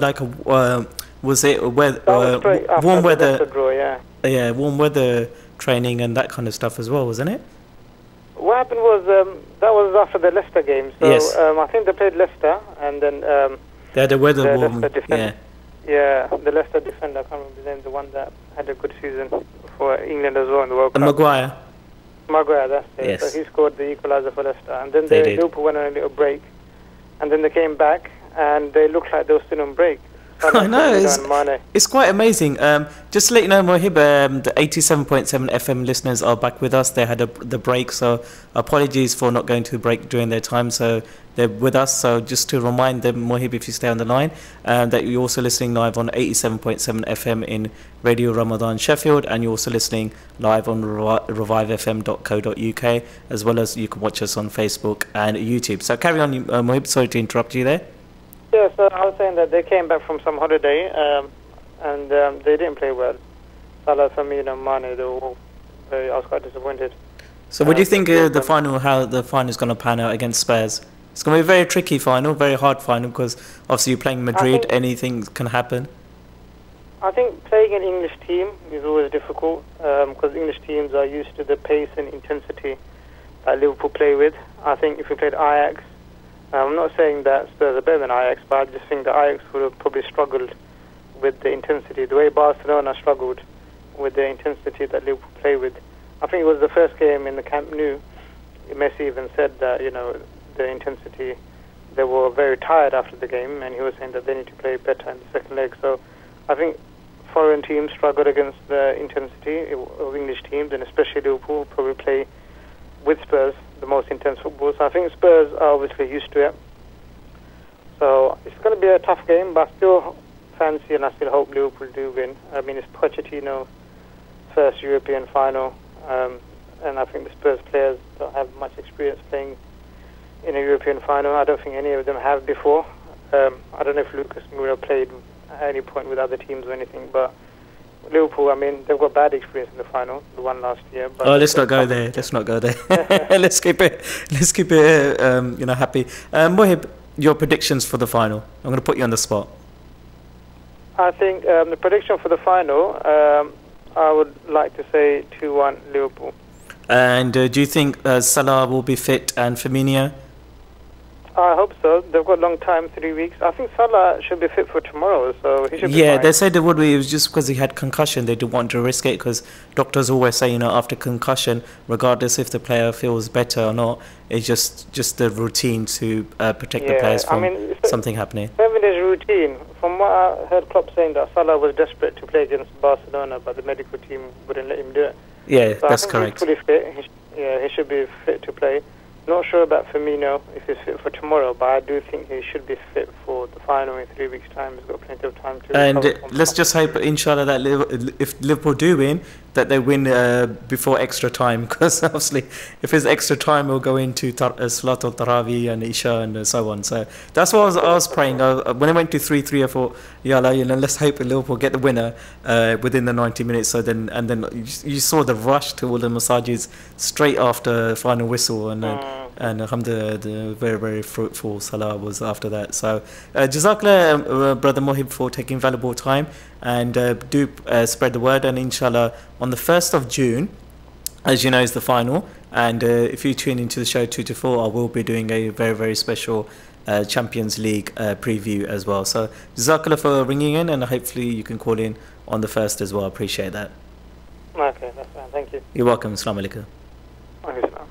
was it warm weather? Draw, yeah. Yeah, warm weather training and that kind of stuff as well, wasn't it? What happened was that was after the Leicester game. So yes. I think they played Leicester, and then they had the weather warm. Yeah, the Leicester defender, I can't remember his name, the one that had a good season for England as well in the World Cup. Maguire, that's it. Yes. So he scored the equaliser for Leicester, and then Liverpool went on a little break, and then they came back, and they looked like they were still on break. I know, it's quite amazing. Just to let you know, Mohib, the 87.7 FM listeners are back with us. They had the break, so apologies for not going to the break during their time. So they're with us. So just to remind them, Mohib, if you stay on the line, that you're also listening live on 87.7 FM in Radio Ramadan Sheffield, and you're also listening live on revivefm.co.uk, as well as you can watch us on Facebook and YouTube. So carry on, Mohib. Sorry to interrupt you there. Yeah, so I was saying that they came back from some holiday, and they didn't play well. Salah, Firmino, Mane, they were all I was quite disappointed. So what do you think how the final is going to pan out against Spurs? It's going to be a very tricky final, very hard final, because obviously you're playing Madrid, anything can happen. I think playing an English team is always difficult, because English teams are used to the pace and intensity that Liverpool play with. I think if we played Ajax, I'm not saying that Spurs are better than Ajax, but I just think that Ajax would have probably struggled with the intensity, the way Barcelona struggled with the intensity that Liverpool play with. I think it was the first game in the Camp Nou. Messi even said that, you know, the intensity, they were very tired after the game, and he was saying that they need to play better in the second leg. So I think foreign teams struggled against the intensity of English teams, and especially Liverpool probably play with Spurs the most intense football. So I think Spurs are obviously used to it. So it's going to be a tough game, but I still fancy and I still hope Liverpool do win. I mean, it's Pochettino's first European final, and I think the Spurs players don't have much experience playing in a European final. I don't think any of them have before. I don't know if Lucas Moura played at any point with other teams or anything, but Liverpool, I mean, they've got bad experience in the final, the one last year. But let's not go there. Let's not go there. let's keep it. You know, happy. Mohib, your predictions for the final. I'm going to put you on the spot. I think the prediction for the final, I would like to say 2-1 Liverpool. And do you think Salah will be fit and Firmino? I hope so. They've got a long time, 3 weeks. I think Salah should be fit for tomorrow, so he should be fine. They said they would be. It was just because he had concussion. They didn't want to risk it because doctors always say, after concussion, regardless if the player feels better or not, it's just the routine to protect the players from something happening. 7 days routine. From what I heard Klopp saying that Salah was desperate to play against Barcelona, but the medical team wouldn't let him do it. Yeah, so that's I think correct. He's fully fit. He should be fit to play. Not sure about Firmino if he's fit for tomorrow, but I do think he should be fit for the final in 3 weeks' time. He's got plenty of time to. And let's just hope, inshallah, that if Liverpool do win, that they win before extra time, because obviously, if it's extra time, we'll go into Salat al-Tarawih and Isha and so on. So that's what I was praying. When I went to 3-3, I thought, let's hope Liverpool get the winner within the 90 minutes. So then you saw the rush to all the massages straight after final whistle, and alhamdulillah, the very, very fruitful Salah was after that. So Jazakallah, Brother Mohib, for taking valuable time, and do spread the word, and inshallah on the 1st of June, as you know, is the final, and if you tune into the show 2 to 4, I will be doing a very, very special Champions League preview as well. So Jazakallah for ringing in, and hopefully you can call in on the 1st as well. I appreciate that. Okay, that's fine. Thank you. You're welcome. Assalamu alaikum. Waalaikumsalam.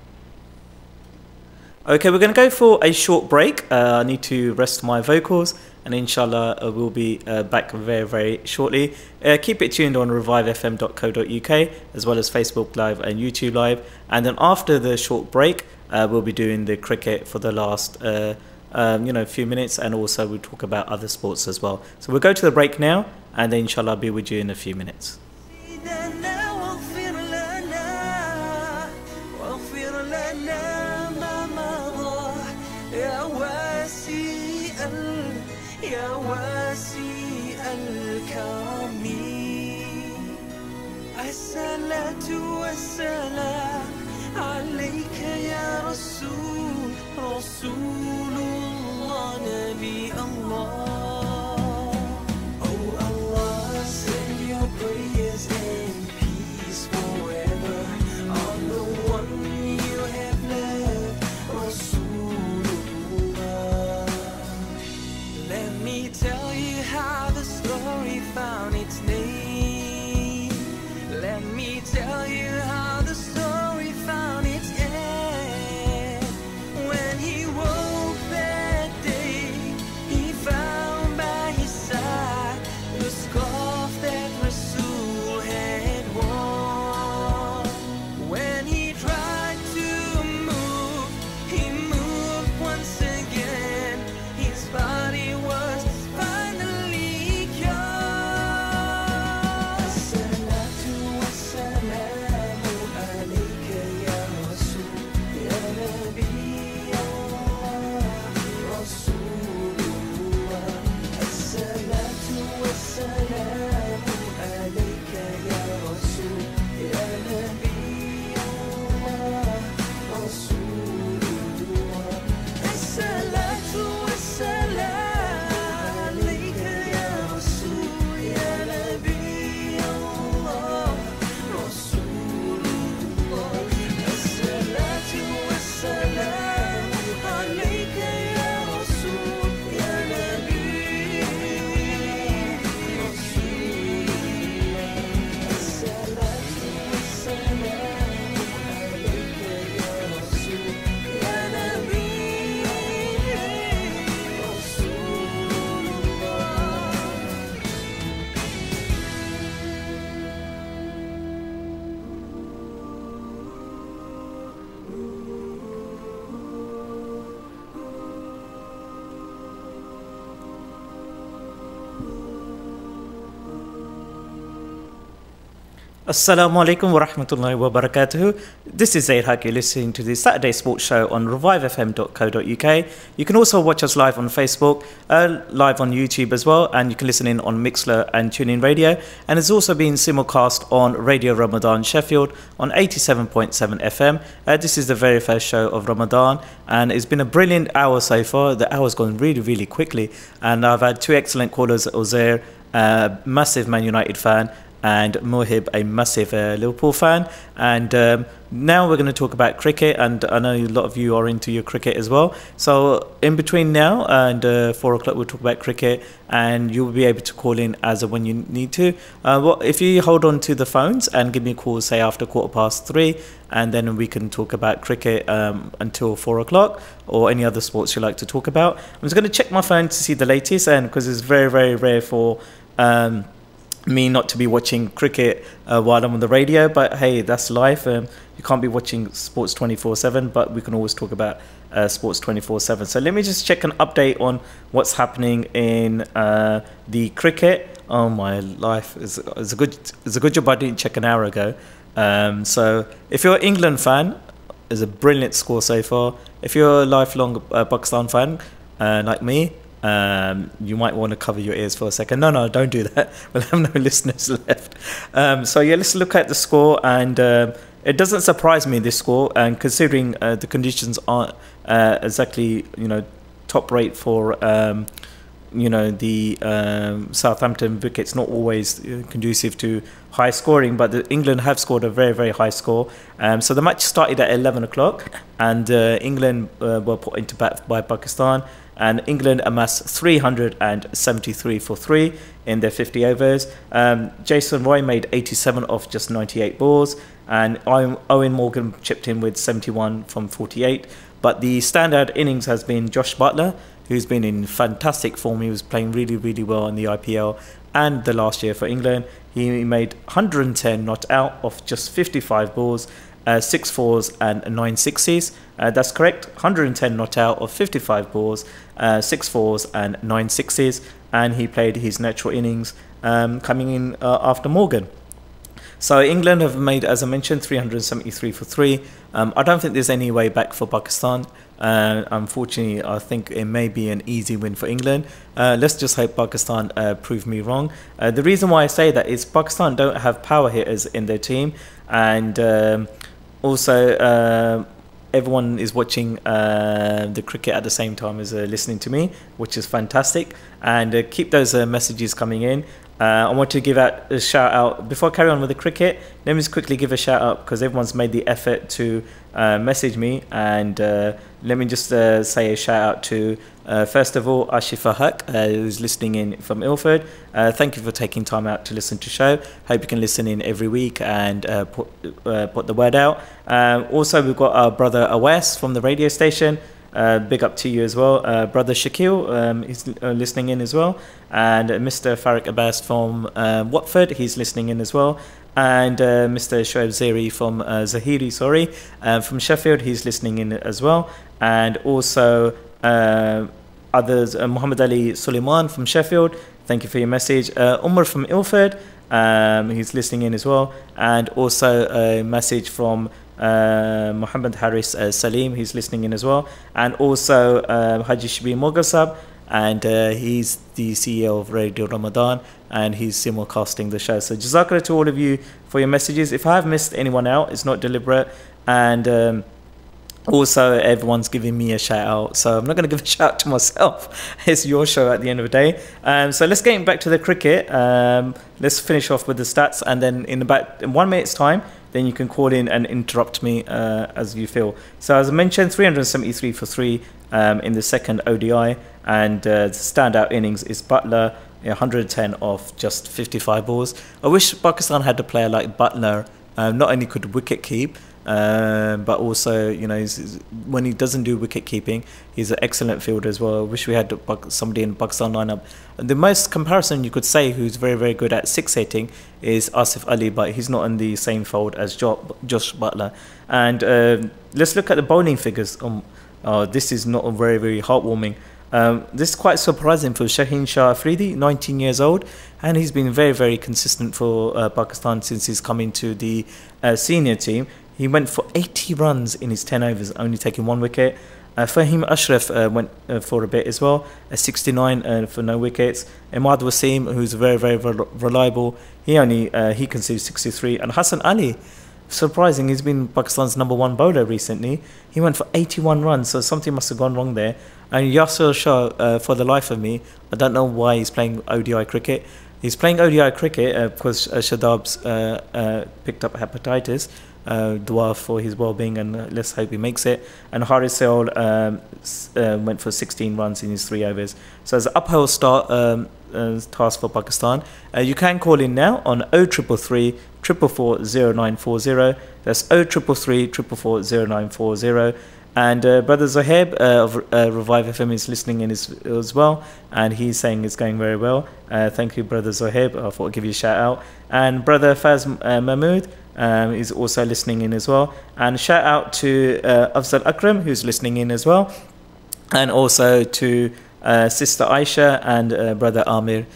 Okay, we're going to go for a short break. I need to rest my vocals, and inshallah we'll be back very, very shortly. Keep it tuned on revivefm.co.uk, as well as Facebook Live and YouTube Live. And then after the short break, we'll be doing the cricket for the last few minutes, and also we'll talk about other sports as well. So we'll go to the break now, and then inshallah I'll be with you in a few minutes. الصلاة والسلام عليك يا رسول الله نبي الله. Oh Allah, send your prayers and peace forever on the one you have loved, Rasulullah. Let me tell you how the story found its name. Let me tell you how the story found its end. When he woke that day, he found by his side the scarf that Rasul had worn. When he tried to move, he moved once again. His body was finally cured. Assalamu alaikum wa rahmatullahi wa barakatuhu. This is Zaheer Haque. You're listening to the Saturday Sports Show on revivefm.co.uk. You can also watch us live on Facebook, live on YouTube as well, and you can listen in on Mixlr and TuneIn Radio. And it's also been simulcast on Radio Ramadan Sheffield on 87.7 FM. This is the very first show of Ramadan, and it's been a brilliant hour so far. The hour's gone really, really quickly, and I've had two excellent callers. Zaheer, massive Man United fan, and Mohib, a massive Liverpool fan. And now we're going to talk about cricket, and I know a lot of you are into your cricket as well. So in between now and 4 o'clock, we'll talk about cricket, and you'll be able to call in as and when you need to. If you hold on to the phones and give me a call, say after 3:15, and then we can talk about cricket until 4 o'clock, or any other sports you like to talk about. I'm just going to check my phone to see the latest, and because it's very, very rare for me not to be watching cricket while I'm on the radio, but hey, that's life. You can't be watching sports 24/7, but we can always talk about sports 24/7. So let me just check an update on what's happening in the cricket. Oh my life, it's a good job I didn't check an hour ago. So if you're an England fan, it's a brilliant score so far. If you're a lifelong Pakistan fan like me, you might want to cover your ears for a second. No, don't do that. We'll have no listeners left. So yeah, let's look at the score, and it doesn't surprise me, this score, and considering the conditions aren't exactly top rate for the Southampton wickets, not always conducive to high scoring, but England have scored a very, very high score. So the match started at 11 o'clock, and England were put into bat by Pakistan, and England amassed 373 for 3 in their 50 overs. Jason Roy made 87 off just 98 balls, and Owen Morgan chipped in with 71 from 48. But the standout innings has been Josh Buttler, who's been in fantastic form. He was playing really, really well in the IPL and the last year for England. He made 110 not out of just 55 balls, 6 fours and 9 sixes. That's correct, 110 not out of 55 balls, 6 fours and 9 sixes. And he played his natural innings coming in after Morgan. So England have made, as I mentioned, 373 for 3. I don't think there's any way back for Pakistan. Unfortunately, I think it may be an easy win for England. Let's just hope Pakistan prove me wrong. The reason why I say that is Pakistan don't have power hitters in their team, and also everyone is watching the cricket at the same time as listening to me, which is fantastic. And keep those messages coming in. I want to give out a shout out before I carry on with the cricket. Let me just quickly give a shout out, because everyone's made the effort to message me, and let me just say a shout out to first of all Zaheer Haque, who's listening in from Ilford. Thank you for taking time out to listen to the show. Hope you can listen in every week and put the word out. Also, we've got our brother Awais from the radio station. Big up to you as well. Brother Shakil is listening in as well, and Mr. Farik Abbas from Watford, he's listening in as well, and Mr. Shoaib Zeri from from Sheffield, he's listening in as well, and also others, Muhammad Ali Suleiman from Sheffield, thank you for your message. Umar from Ilford, he's listening in as well, and also a message from Muhammad Haris Salim, he's listening in as well, and also Haji Shabir Moghasab, and he's the CEO of Radio Ramadan, and he's simulcasting the show. So jazakallah to all of you for your messages. If I have missed anyone out, it's not deliberate, and also everyone's giving me a shout out, so I'm not going to give a shout out to myself. It's your show at the end of the day. So let's get back to the cricket. Let's finish off with the stats, and then in about 1 minute's time, then you can call in and interrupt me as you feel. So as I mentioned, 373 for 3 in the second ODI, and the standout innings is Buttler, 110 off just 55 balls. I wish Pakistan had a player like Buttler. Not only could wicket keep, but also, when he doesn't do wicket keeping, he's an excellent fielder as well. I wish we had somebody in Pakistan lineup. The most comparison you could say who's very, very good at six hitting is Asif Ali, but he's not in the same fold as Josh Buttler. And let's look at the bowling figures. This is not very, very heartwarming. This is quite surprising for Shaheen Shah Afridi, 19 years old, and he's been very, very consistent for Pakistan since he's come into the senior team. He went for 80 runs in his 10 overs, only taking 1 wicket. Fahim Ashraf went for a bit as well, 69 for no wickets. Imad Wasim, who's very, very reliable, he conceded 63. And Hassan Ali, surprising, he's been Pakistan's #1 bowler recently. He went for 81 runs, so something must have gone wrong there. And Yasir Shah, for the life of me, I don't know why he's playing ODI cricket. He's playing ODI cricket because Shadab's picked up hepatitis. Dua for his well-being, and let's hope he makes it. And Haris Saul went for 16 runs in his 3 overs. So it's an uphill start task for Pakistan. You can call in now on 0333 444 0940. That's 0333 444 0940. And Brother Zaheer of Revive FM is listening in as well, and he's saying it's going very well. Thank you, Brother Zaheer. I thought I'd give you a shout out. And Brother Faz Mahmood is also listening in as well. And shout out to Afzal Akram, who's listening in as well. And also to Sister Aisha and Brother Amir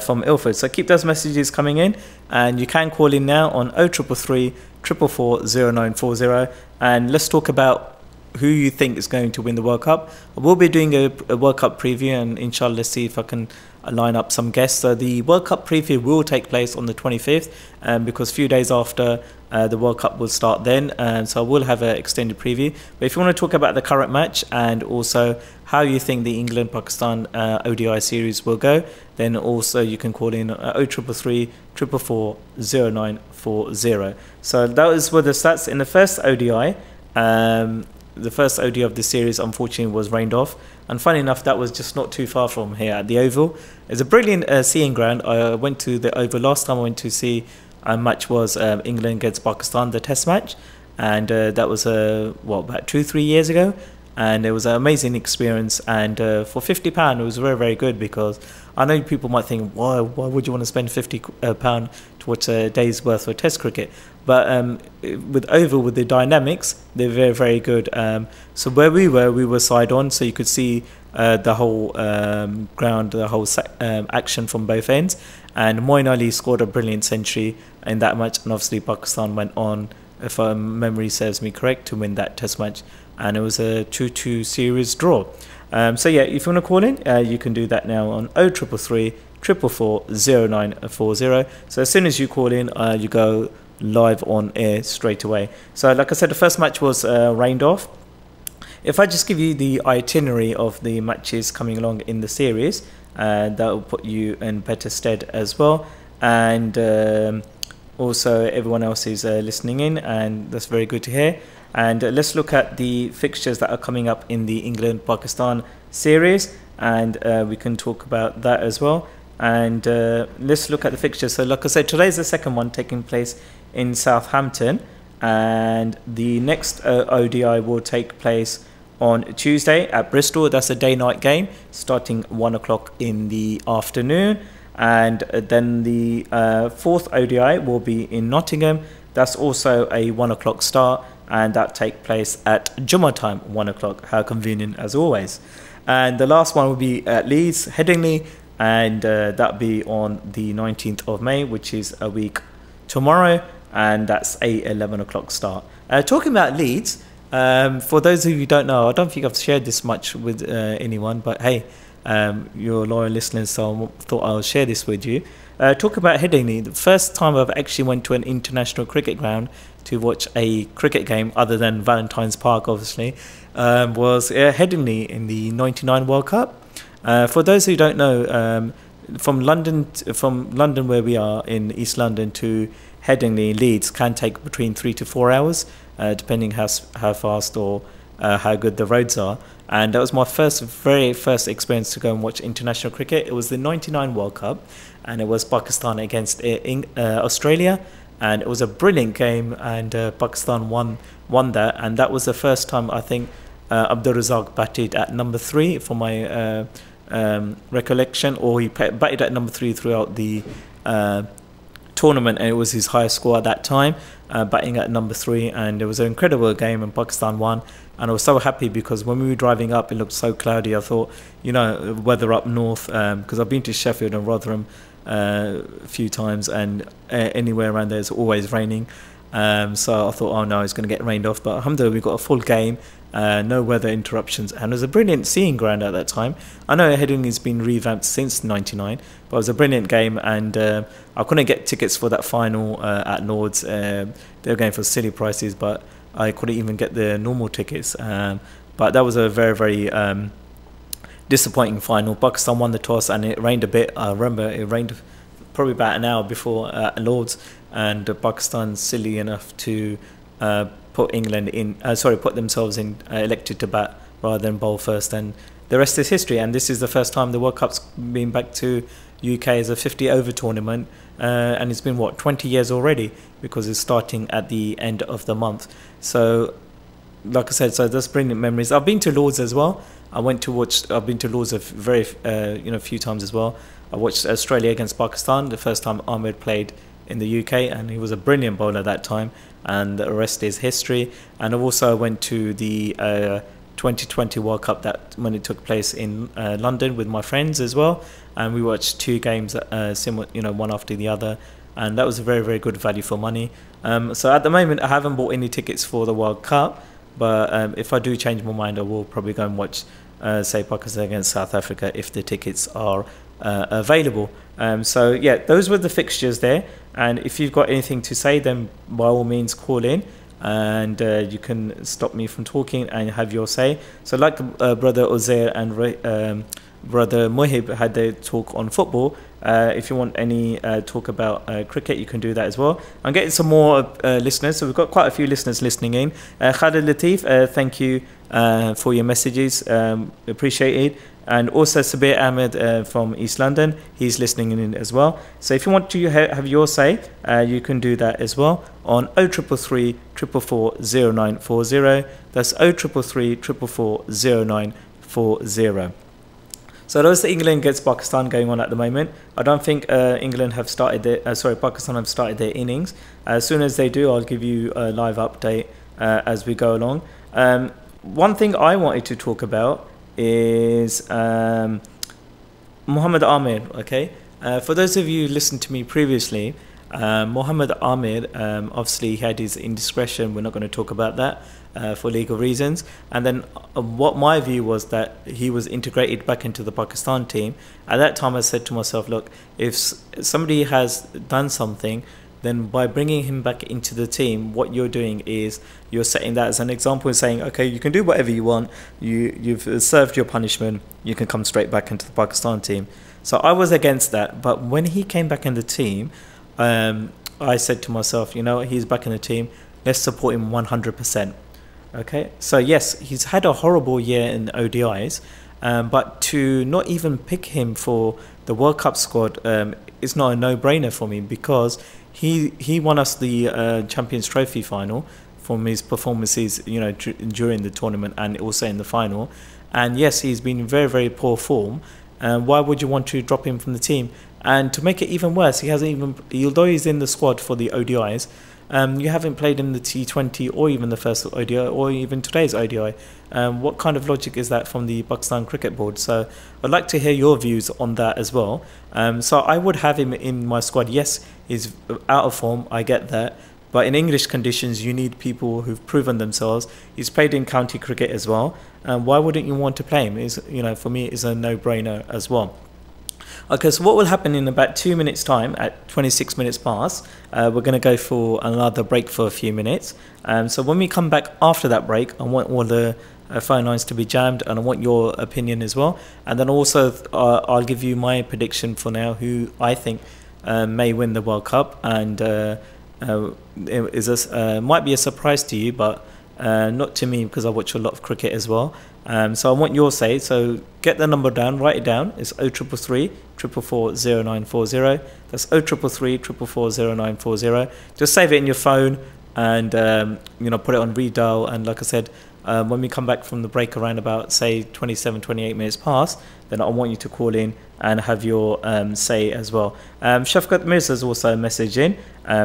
from Ilford. So keep those messages coming in, and you can call in now on 0333 444 0940. And let's talk about who you think is going to win the World Cup. We'll be doing a World Cup preview, and inshallah, let's see if I can line up some guests. So the World Cup preview will take place on the 25th, because a few days after the World Cup will start then. So we'll have an extended preview. But if you want to talk about the current match and also how you think the England-Pakistan ODI series will go, then also you can call in 0333 444 0940. So those were the stats in the first ODI. The first ODI of the series, unfortunately, was rained off. And funny enough, that was just not too far from here at the Oval. It's a brilliant seeing ground. I went to the Oval last time I went to see a match was England against Pakistan, the Test match. And that was, about 2-3 years ago. And it was an amazing experience. And for £50, it was very, very good, because I know people might think, why would you want to spend £50 to watch a day's worth of Test cricket? But with Oval, with the dynamics, they're very, very good. So where we were side on, so you could see the whole ground, the whole action from both ends. And Moeen Ali scored a brilliant century in that match, and obviously Pakistan went on, if memory serves me correct, to win that Test match, and it was a 2-2 series draw. So yeah, if you want to call in, you can do that now on 0333 444 0940. So as soon as you call in, you go live on air straight away. So like I said, the first match was rained off. If I just give you the itinerary of the matches coming along in the series, that will put you in better stead as well. And also everyone else is listening in, and that's very good to hear. And let's look at the fixtures that are coming up in the England-Pakistan series, and we can talk about that as well. And let's look at the fixtures. So like I said, today's the second one taking place in Southampton, and the next ODI will take place on Tuesday at Bristol. That's a day-night game starting 1 o'clock in the afternoon. And then the fourth ODI will be in Nottingham. That's also a 1 o'clock start, and that take place at Jummah time, 1 o'clock. How convenient, as always. And the last one will be at Leeds, Headingley, and that'll be on the 19th of May, which is a week tomorrow, and that's a 11 o'clock start. Talking about Leeds, for those of you who don't know, I don't think I've shared this much with anyone, but hey, you're loyal listeners, so I thought I'll share this with you. Talk about Headingley. The first time I've actually went to an international cricket ground to watch a cricket game, other than Valentine's Park, obviously, was Headingley in the '99 World Cup. For those who don't know, from London where we are in East London to Headingley, Leeds, can take between 3 to 4 hours, depending how fast or how good the roads are. And that was my very first experience to go and watch international cricket. It was the '99 World Cup, and it was Pakistan against Australia, and it was a brilliant game, and Pakistan won that, and that was the first time I think Abdul Razak batted at number 3 for my recollection, or he batted at number 3 throughout the tournament, and it was his highest score at that time, batting at number 3, and it was an incredible game, and Pakistan won. And I was so happy because when we were driving up, it looked so cloudy. I thought, weather up north, because I've been to Sheffield and Rotherham a few times, and anywhere around there it's always raining. So I thought, oh no, it's going to get rained off. But alhamdulillah, we got a full game, no weather interruptions, and it was a brilliant seeing ground at that time. I know Headingley has been revamped since '99, but it was a brilliant game, and I couldn't get tickets for that final at Lord's. They were going for silly prices, but I couldn't even get the normal tickets. But that was a very, very disappointing final. Pakistan won the toss, and it rained a bit. I remember it rained probably about an hour before Lords, and Pakistan silly enough to put England in, put themselves in elected to bat rather than bowl first, and the rest is history. And this is the first time the World Cup's been back to UK as a 50-over tournament, and it's been 20 years already, because it's starting at the end of the month. So like I said, so that's brilliant memories. I've been to Lords as well. I've been to Lords a few times as well. I watched Australia against Pakistan, the first time Ahmed played in the UK, and he was a brilliant bowler that time, and the rest is history. And I also went to the 2020 World Cup, that when it took place in London, with my friends as well, and we watched 2 games one after the other, and that was a very, very good value for money. So at the moment I haven't bought any tickets for the World Cup, but if I do change my mind, I will probably go and watch say Pakistan against South Africa if the tickets are available. So yeah, those were the fixtures there, and if you've got anything to say, then by all means call in, and you can stop me from talking and have your say. So like brother Uzair and brother Muhib had their talk on football, if you want any talk about cricket, you can do that as well. I'm getting some more listeners, so we've got quite a few listeners listening in. Khalid Latif, thank you for your messages, appreciated. And also Sabir Ahmed from East London, he's listening in as well. So if you want to have your say, you can do that as well on 0333 444 0940. That's 0333 444 0940. So those England against Pakistan going on at the moment. I don't think Pakistan have started their innings. As soon as they do, I'll give you a live update as we go along. One thing I wanted to talk about is Mohammad Amir. Okay, for those of you who listened to me previously, Mohammad Amir, obviously he had his indiscretion. We're not going to talk about that for legal reasons. And then what my view was, that he was integrated back into the Pakistan team. At that time I said to myself, look, if somebody has done something, then by bringing him back into the team, what you're doing is you're setting that as an example and saying, okay, you can do whatever you want, you've served your punishment, you can come straight back into the Pakistan team. So I was against that. But when he came back in the team, I said to myself, he's back in the team, let's support him 100%. Okay, so yes, he's had a horrible year in ODIs, but to not even pick him for the World Cup squad is not a no-brainer for me, because he won us the Champions Trophy final from his performances, during the tournament and also in the final. And yes, he's been in very, very poor form. Why would you want to drop him from the team? And to make it even worse, he hasn't even, although he's in the squad for the ODIs, you haven't played in the T20 or even the first ODI or even today's ODI. What kind of logic is that from the Pakistan Cricket Board? So I'd like to hear your views on that as well. So I would have him in my squad. Yes, he's out of form, I get that. But in English conditions, you need people who've proven themselves. He's played in county cricket as well. Why wouldn't you want to play him? For me, it's a no-brainer as well. Okay, so what will happen in about 2 minutes time, at 26 minutes past, we're going to go for another break for a few minutes. So when we come back after that break, I want all the phone lines to be jammed, and I want your opinion as well. And then also I'll give you my prediction for now, who I think may win the World Cup, and might be a surprise to you, but not to me, because I watch a lot of cricket as well. So I want your say. So get the number down, write it down. It's 0333 444 0940. That's 0333 444 0940. Just save it in your phone and put it on redial. And like I said, when we come back from the break around about say 27-28 minutes past, then I want you to call in and have your say as well. Shafqat Mirza has also messaged in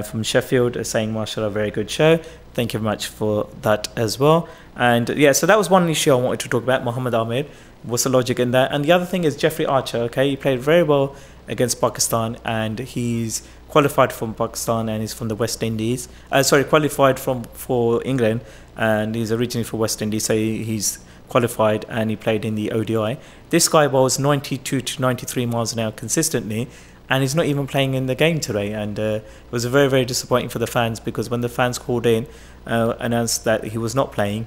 from Sheffield saying, mashallah, very good show. Thank you very much for that as well. And yeah, so that was one issue I wanted to talk about, Mohammad Amir. What's the logic in that? And the other thing is Jeffrey Archer. Okay, he played very well against Pakistan, and he's qualified from Pakistan and he's from the West Indies. Qualified for England, and he's originally from West Indies, so he's qualified and he played in the ODI. This guy bowls 92 to 93 miles an hour consistently, and he's not even playing in the game today. And it was very, very disappointing for the fans, because when the fans called in, announced that he was not playing,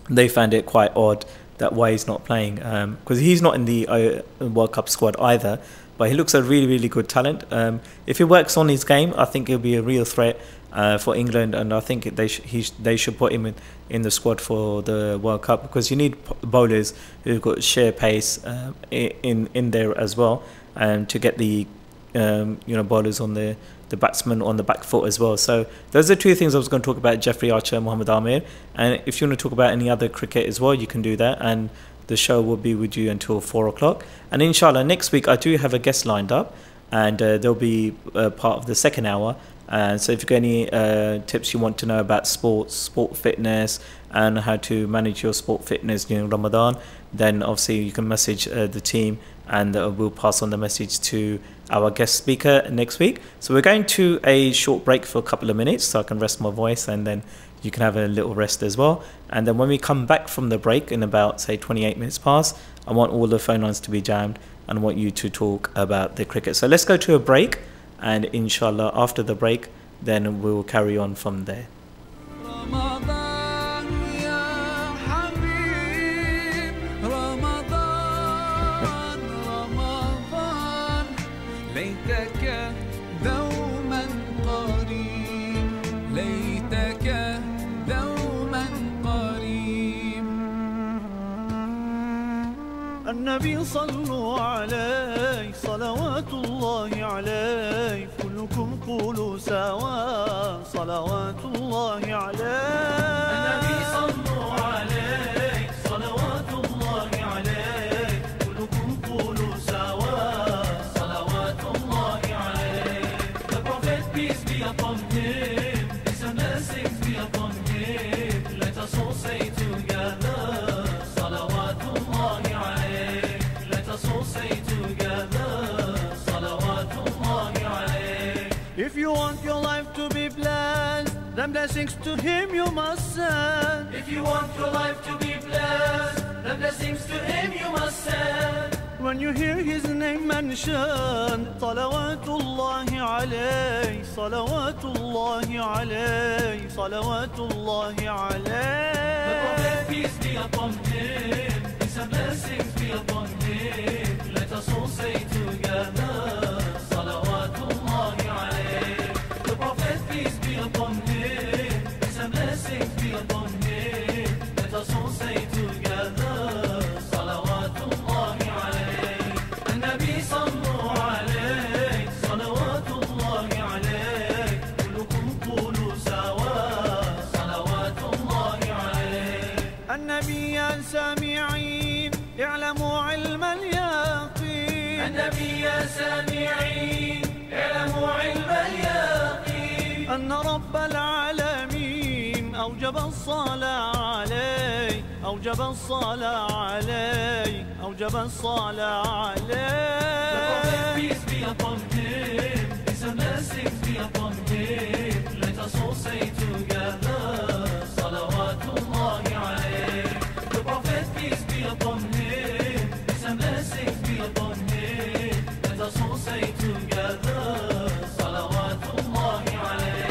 they found it quite odd that why he's not playing, because he's not in the World Cup squad either. but he looks a really, really good talent. If he works on his game, I think he'll be a real threat for England, and I think they should put him in the squad for the World Cup, because you need bowlers who've got sheer pace in there as well, and to get the bowlers on the batsmen on the back foot as well. So those are two things I was going to talk about: Jeffrey Archer, Mohammad Amir. And if you want to talk about any other cricket as well, you can do that. And the show will be with you until 4 o'clock. And inshallah, next week I do have a guest lined up, and they'll be part of the second hour. So if you've got any tips you want to know about sport fitness, and how to manage your sport fitness during Ramadan, then obviously you can message the team, and we'll pass on the message to our guest speaker next week. So we're going to a short break for a couple of minutes so I can rest my voice, and then you can have a little rest as well. And then when we come back from the break in about, say, 28 minutes past, I want all the phone lines to be jammed, and I want you to talk about the cricket. So let's go to a break, and inshallah after the break then we'll carry on from there. النبي صلوا عليه صلوات الله عليه كلكم قولوا سوا صلوات الله عليه النبي صلوا عليه صلوات الله عليه كلكم قولوا سوا صلوات الله عليه. The Prophet, peace be upon him, peace and blessings be upon him. Let us all say together if you want your life to be blessed, then blessings to him you must send. If you want your life to be blessed, then blessings to him you must send. When you hear his name mentioned, salawatullahi alayhi, salawatullahi alayhi, salawatullahi alayhi. The Prophet, peace be upon him, peace and blessings be upon him. Let us all say together, salawatullahi alayhi. The Prophet, peace be upon him, peace and blessings be upon him. Let us all say together, salawatullahi alayhi. An-Nabi sallu alayhi, salawatullahi alayhi. Kullukum qulu sawa, salawatullahi alayhi. An-Nabi ya sami'in, i'lamu ilma al-yaqin. An-Nabi ya sami'in, i'lamu ilma al-yaqin. أن رب العالمين أوجب الصلاة عليه أوجب الصلاة عليه أوجب الصلاة عليه. The Prophet, peace be upon him, peace and blessings be upon him. Let us all say together, salawatullahi alayhi. The Prophet, peace be upon him, peace and blessings be upon him. Let us all say together, salawatullahi alayhi.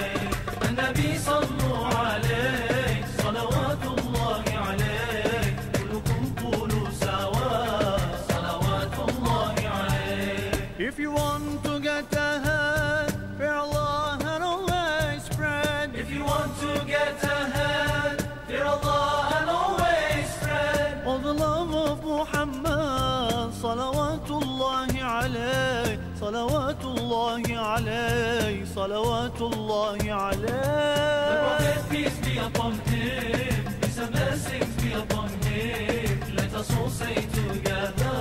النبي صلوا عليه صلوات الله عليه كلكم قولوا سوا صلوات الله عليه. If you want to get ahead, fear Allah and always spread. If you want to get ahead, fear Allah and always spread. All the love of Muhammad salawatullahi alayhi salawatullahi alayhi salawatullahi alayhi. The Prophet, peace be upon him, peace and blessings be upon him. Let us all say together,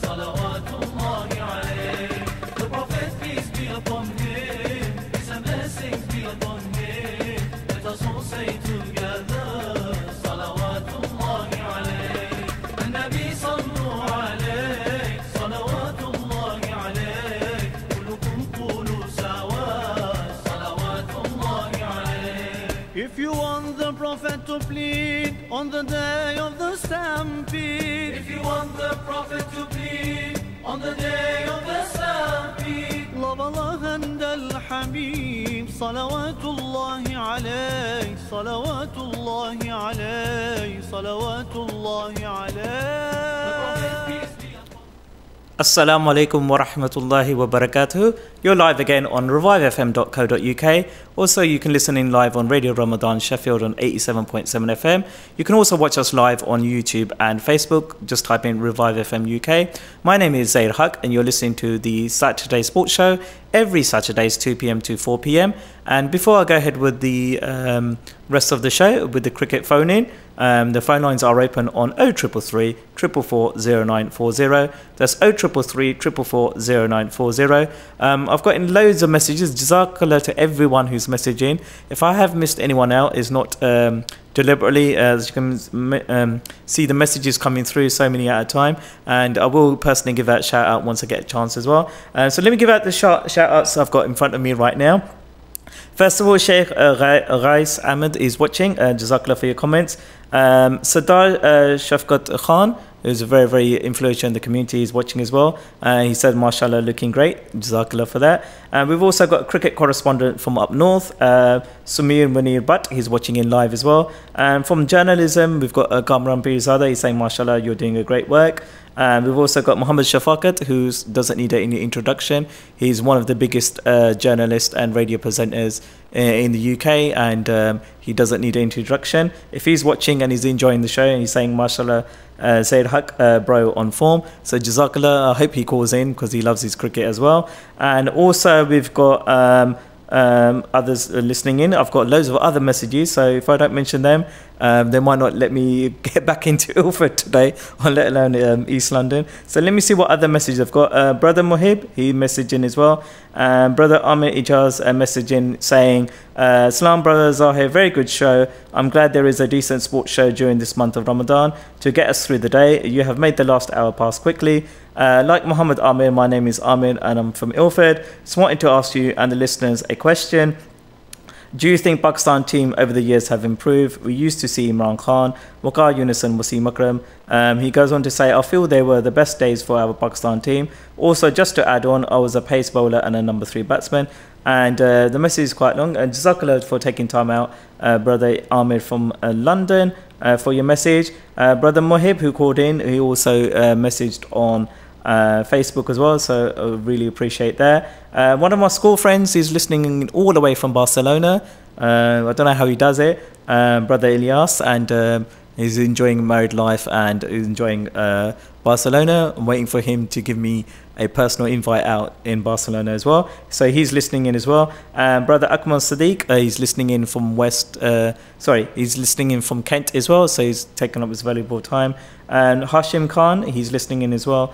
salawatullahi alayhi. The Prophet, peace be upon him, peace and blessings be upon him. Let us all say together, salawatullahi alayhi. An-Nabi sallu alayhi, salawatullahi alayhi. Kullukum qulu sawa, salawatullahi alayhi. If you want the Prophet to plead on the day of the stampede, if you want the Prophet to plead on the day of the stampede, love Allah and al-Habib, salawatullahi alayhi, salawatullahi alayhi, salawatullahi alayhi. The Prophet, peace be upon Assalamu alaikum wa rahmatullahi wa barakatuh. You're live again on revivefm.co.uk. Also, you can listen in live on Radio Ramadan Sheffield on 87.7 FM. You can also watch us live on YouTube and Facebook. Just type in Revive FM UK. My name is Zaheer Haque, and you're listening to the Saturday Sports Show every Saturdays 2 p.m. to 4 p.m. And before I go ahead with the rest of the show, with the cricket phone in, the phone lines are open on 0333 444 0940. That's 0333 444 0940. I've got in loads of messages. Jazakallah to everyone who's messaging. If I have missed anyone out, it's not deliberately, as you can see the messages coming through, so many at a time, and I will personally give out a shout out once I get a chance as well. So let me give out the shout outs I've got in front of me right now. First of all, Sheikh Rais Ahmed is watching. Jazakallah for your comments. Sadar Shafqat Khan, who's very, very influential in the community, is watching as well. He said, mashallah, looking great. Jazakallah for that. We've also got a cricket correspondent from up north, Sumir Munir Butt. He's watching in live as well. From journalism, we've got Kamran Pirzada. He's saying, mashallah, you're doing a great work. We've also got Muhammad Shafaqat, who doesn't need any introduction. He's one of the biggest journalists and radio presenters in the UK, and he doesn't need an introduction. If he's watching and he's enjoying the show and he's saying, mashallah, Zaheer Haque, bro, on form. So Jazakallah, I hope he calls in because he loves his cricket as well. And also we've got others listening in. I've got loads of other messages, so if I don't mention them, they might not let me get back into Ilford today, or let alone East London. So let me see what other messages I've got. Brother Muhib, he messaged in as well. Brother Amir Ijaz messaging saying, Salam brother Zaheer, very good show. I'm glad there is a decent sports show during this month of Ramadan to get us through the day. You have made the last hour pass quickly. Like Muhammad Amir, my name is Amir and I'm from Ilford. Just wanted to ask you and the listeners a question. Do you think Pakistan team over the years have improved? We used to see Imran Khan, Waqar Yunus and Wasim Akram. He goes on to say, I feel they were the best days for our Pakistan team. Also, just to add on, I was a pace bowler and a number 3 batsman. And the message is quite long. And Jazakallah for taking time out, Brother Amir from London, for your message. Brother Mohib, who called in, he also messaged on Facebook as well, so I really appreciate that. One of my school friends is listening all the way from Barcelona. I don't know how he does it, Brother Ilyas, and he's enjoying married life and is enjoying Barcelona. I'm waiting for him to give me a personal invite out in Barcelona as well. So he's listening in as well. Brother Akmal Sadiq, he's listening in from he's listening in from Kent as well. So he's taken up his valuable time. And Hashim Khan, he's listening in as well.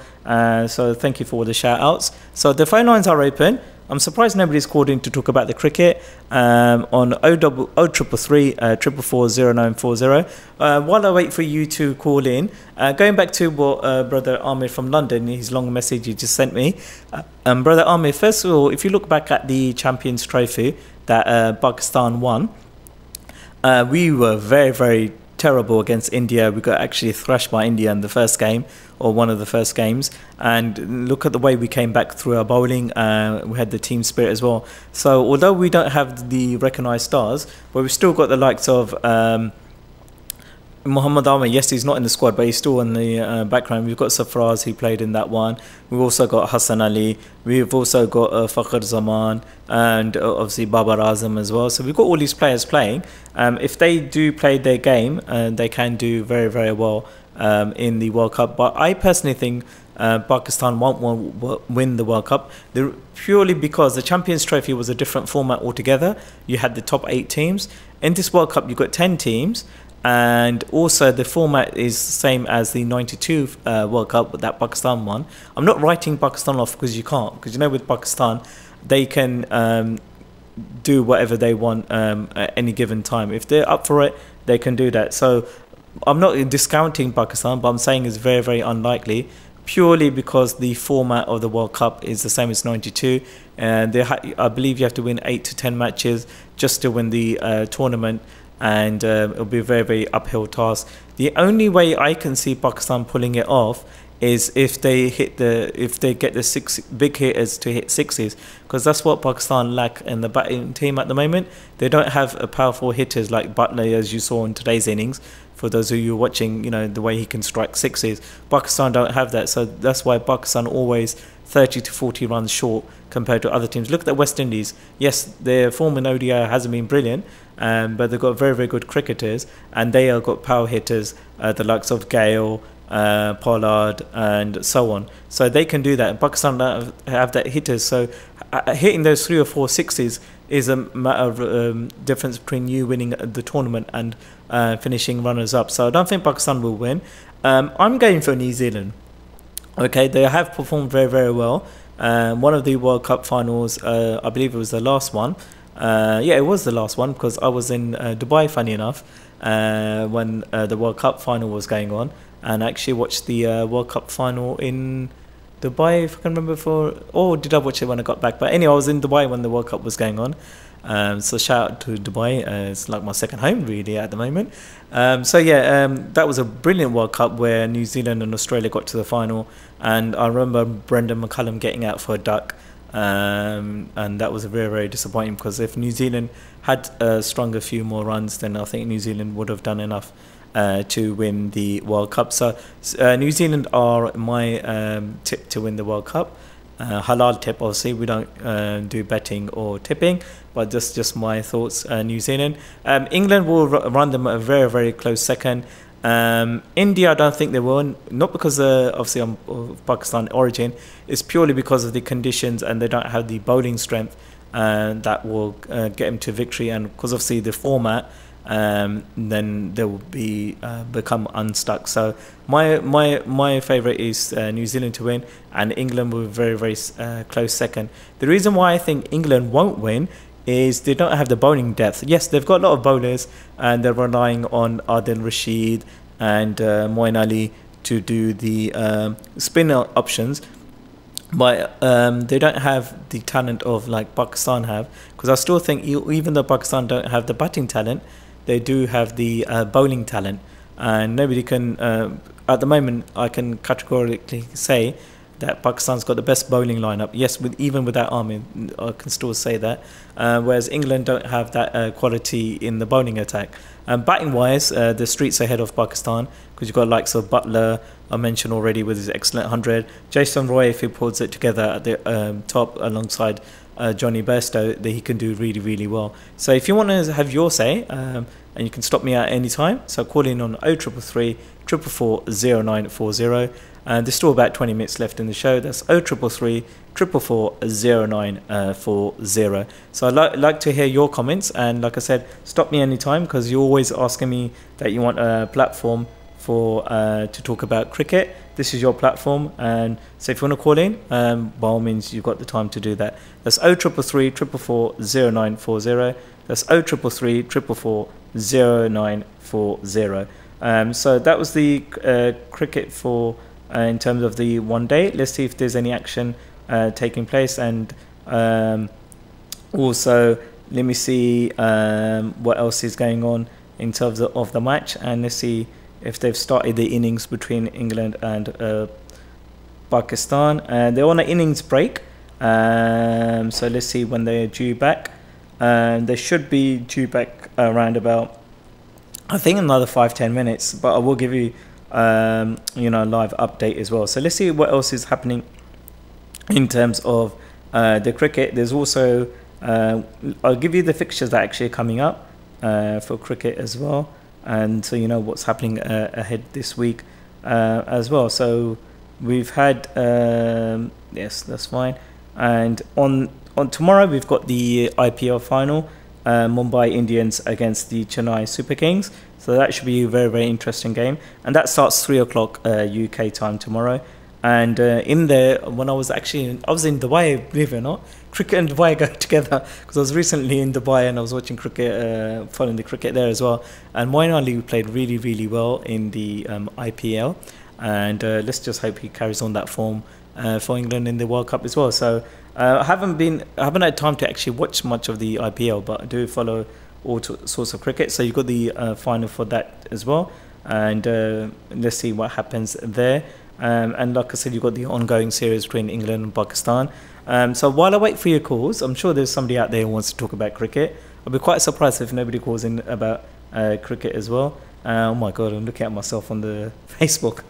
So thank you for all the shout outs. So the phone lines are open. I'm surprised nobody's called in to talk about the cricket on 0333 444 0940. While I wait for you to call in, going back to what Brother Amir from London, his long message he just sent me. Brother Amir, first of all, if you look back at the Champions Trophy that Pakistan won, we were very, very terrible against India. We got actually thrashed by India in the first game, or one of the first games, and look at the way we came back through our bowling. We had the team spirit as well. So although we don't have the recognised stars, but we've still got the likes of Muhammad Amir. Yes, he's not in the squad, but he's still in the background. We've got Safraz, he played in that one. We've also got Hassan Ali. We've also got Fakhr Zaman, and obviously Babar Azam as well. So we've got all these players playing. If they do play their game, they can do very, very well in the World Cup. But I personally think Pakistan won't win the World Cup, purely because the Champions Trophy was a different format altogether. You had the top 8 teams. In this World Cup, you've got 10 teams. And also the format is the same as the 92 World Cup that Pakistan won. I'm not writing Pakistan off because you can't. Because you know with Pakistan, they can do whatever they want at any given time. If they're up for it, they can do that. So I'm not discounting Pakistan, but I'm saying it's very, very unlikely. Purely because the format of the World Cup is the same as 92. And I believe you have to win 8 to 10 matches just to win the tournament. And it'll be a very, very uphill task. The only way I can see Pakistan pulling it off is if they get the 6 big hitters to hit sixes, because that's what Pakistan lack in the batting team at the moment. They don't have powerful hitters like Butler, as you saw in today's innings, For those of you watching, the way he can strike sixes. Pakistan don't have that, so that's why Pakistan always 30 to 40 runs short compared to other teams. Look at the West Indies. Yes, their form in ODI hasn't been brilliant, but they've got very, very good cricketers, and they have got power hitters, the likes of Gale, Pollard, and so on. So they can do that. Pakistan don't have that hitters, so hitting those 3 or 4 sixes is a matter of difference between you winning the tournament and finishing runners-up. So I don't think Pakistan will win. I'm going for New Zealand. Okay, they have performed very, very well. One of the World Cup finals, I believe it was the last one. Yeah, it was the last one because I was in Dubai, funny enough, when the World Cup final was going on, and I actually watched the World Cup final in Dubai, if I can remember, or did I watch it when I got back? But anyway, I was in Dubai when the World Cup was going on. So shout out to Dubai. It's like my second home really at the moment. So yeah, that was a brilliant World Cup where New Zealand and Australia got to the final, and I remember Brendan McCullum getting out for a duck, and that was very, very disappointing because if New Zealand had strung a few more runs, then I think New Zealand would have done enough to win the World Cup. So New Zealand are my tip to win the World Cup. Halal tip, obviously we don't do betting or tipping, but just my thoughts. New Zealand, England will run them a very, very close second. India, I don't think they will, not because obviously I'm of Pakistan origin, it's purely because of the conditions and they don't have the bowling strength that will get them to victory, and because obviously the format, then they will be become unstuck. So my favourite is New Zealand to win, and England will be very, very close second. The reason why I think England won't win is they don't have the bowling depth. Yes, they've got a lot of bowlers, and they're relying on Adil Rashid and Moeen Ali to do the spinner options, but they don't have the talent of like Pakistan have, because I still think even though Pakistan don't have the batting talent, they do have the bowling talent, and nobody can at the moment I can categorically say that Pakistan's got the best bowling lineup. Yes, even without Army, I can still say that. Whereas England don't have that quality in the bowling attack. Batting wise, the streets ahead of Pakistan, because you've got likes of Butler, I mentioned already, with his excellent 100. Jason Roy, if he pulls it together at the top alongside Johnny Bairstow, that he can do really, really well. So if you want to have your say, and you can stop me at any time, so call in on 0333 444 0940. There's still about 20 minutes left in the show. That's 0333 444 0940. So I'd like to hear your comments, and like I said, stop me anytime, because you're always asking me that you want a platform for to talk about cricket. This is your platform, and so if you want to call in, by all means, you've got the time to do that. That's 0333 444 0940. That's 0333 444 0940. So that was the cricket for in terms of the one day. Let's see if there's any action taking place, and also let me see what else is going on in terms of the match, and let's see if they've started the innings between England and Pakistan. They're on an innings break, so let's see when they're due back. They should be due back around about, I think, another 5-10 minutes, but I will give you live update as well. So let's see what else is happening in terms of the cricket. There's also I'll give you the fixtures that actually are coming up for cricket as well, and so you know what's happening ahead this week as well. So we've had yes, that's fine. And on tomorrow we've got the IPL final, Mumbai Indians against the Chennai Super Kings. So that should be a very, very interesting game, and that starts 3 o'clock UK time tomorrow. And in there, when I was in Dubai, believe it or not, cricket and Dubai go together, because I was recently in Dubai and I was watching cricket, following the cricket there as well. And Moeen Ali played really, really well in the IPL, and let's just hope he carries on that form for England in the World Cup as well. So I haven't had time to actually watch much of the IPL, but I do follow all sorts of cricket. So you've got the final for that as well, and let's see what happens there. And like I said, you've got the ongoing series between England and Pakistan. So while I wait for your calls, I'm sure there's somebody out there who wants to talk about cricket. I'll be quite surprised if nobody calls in about cricket as well. Oh my God, I'm looking at myself on the Facebook.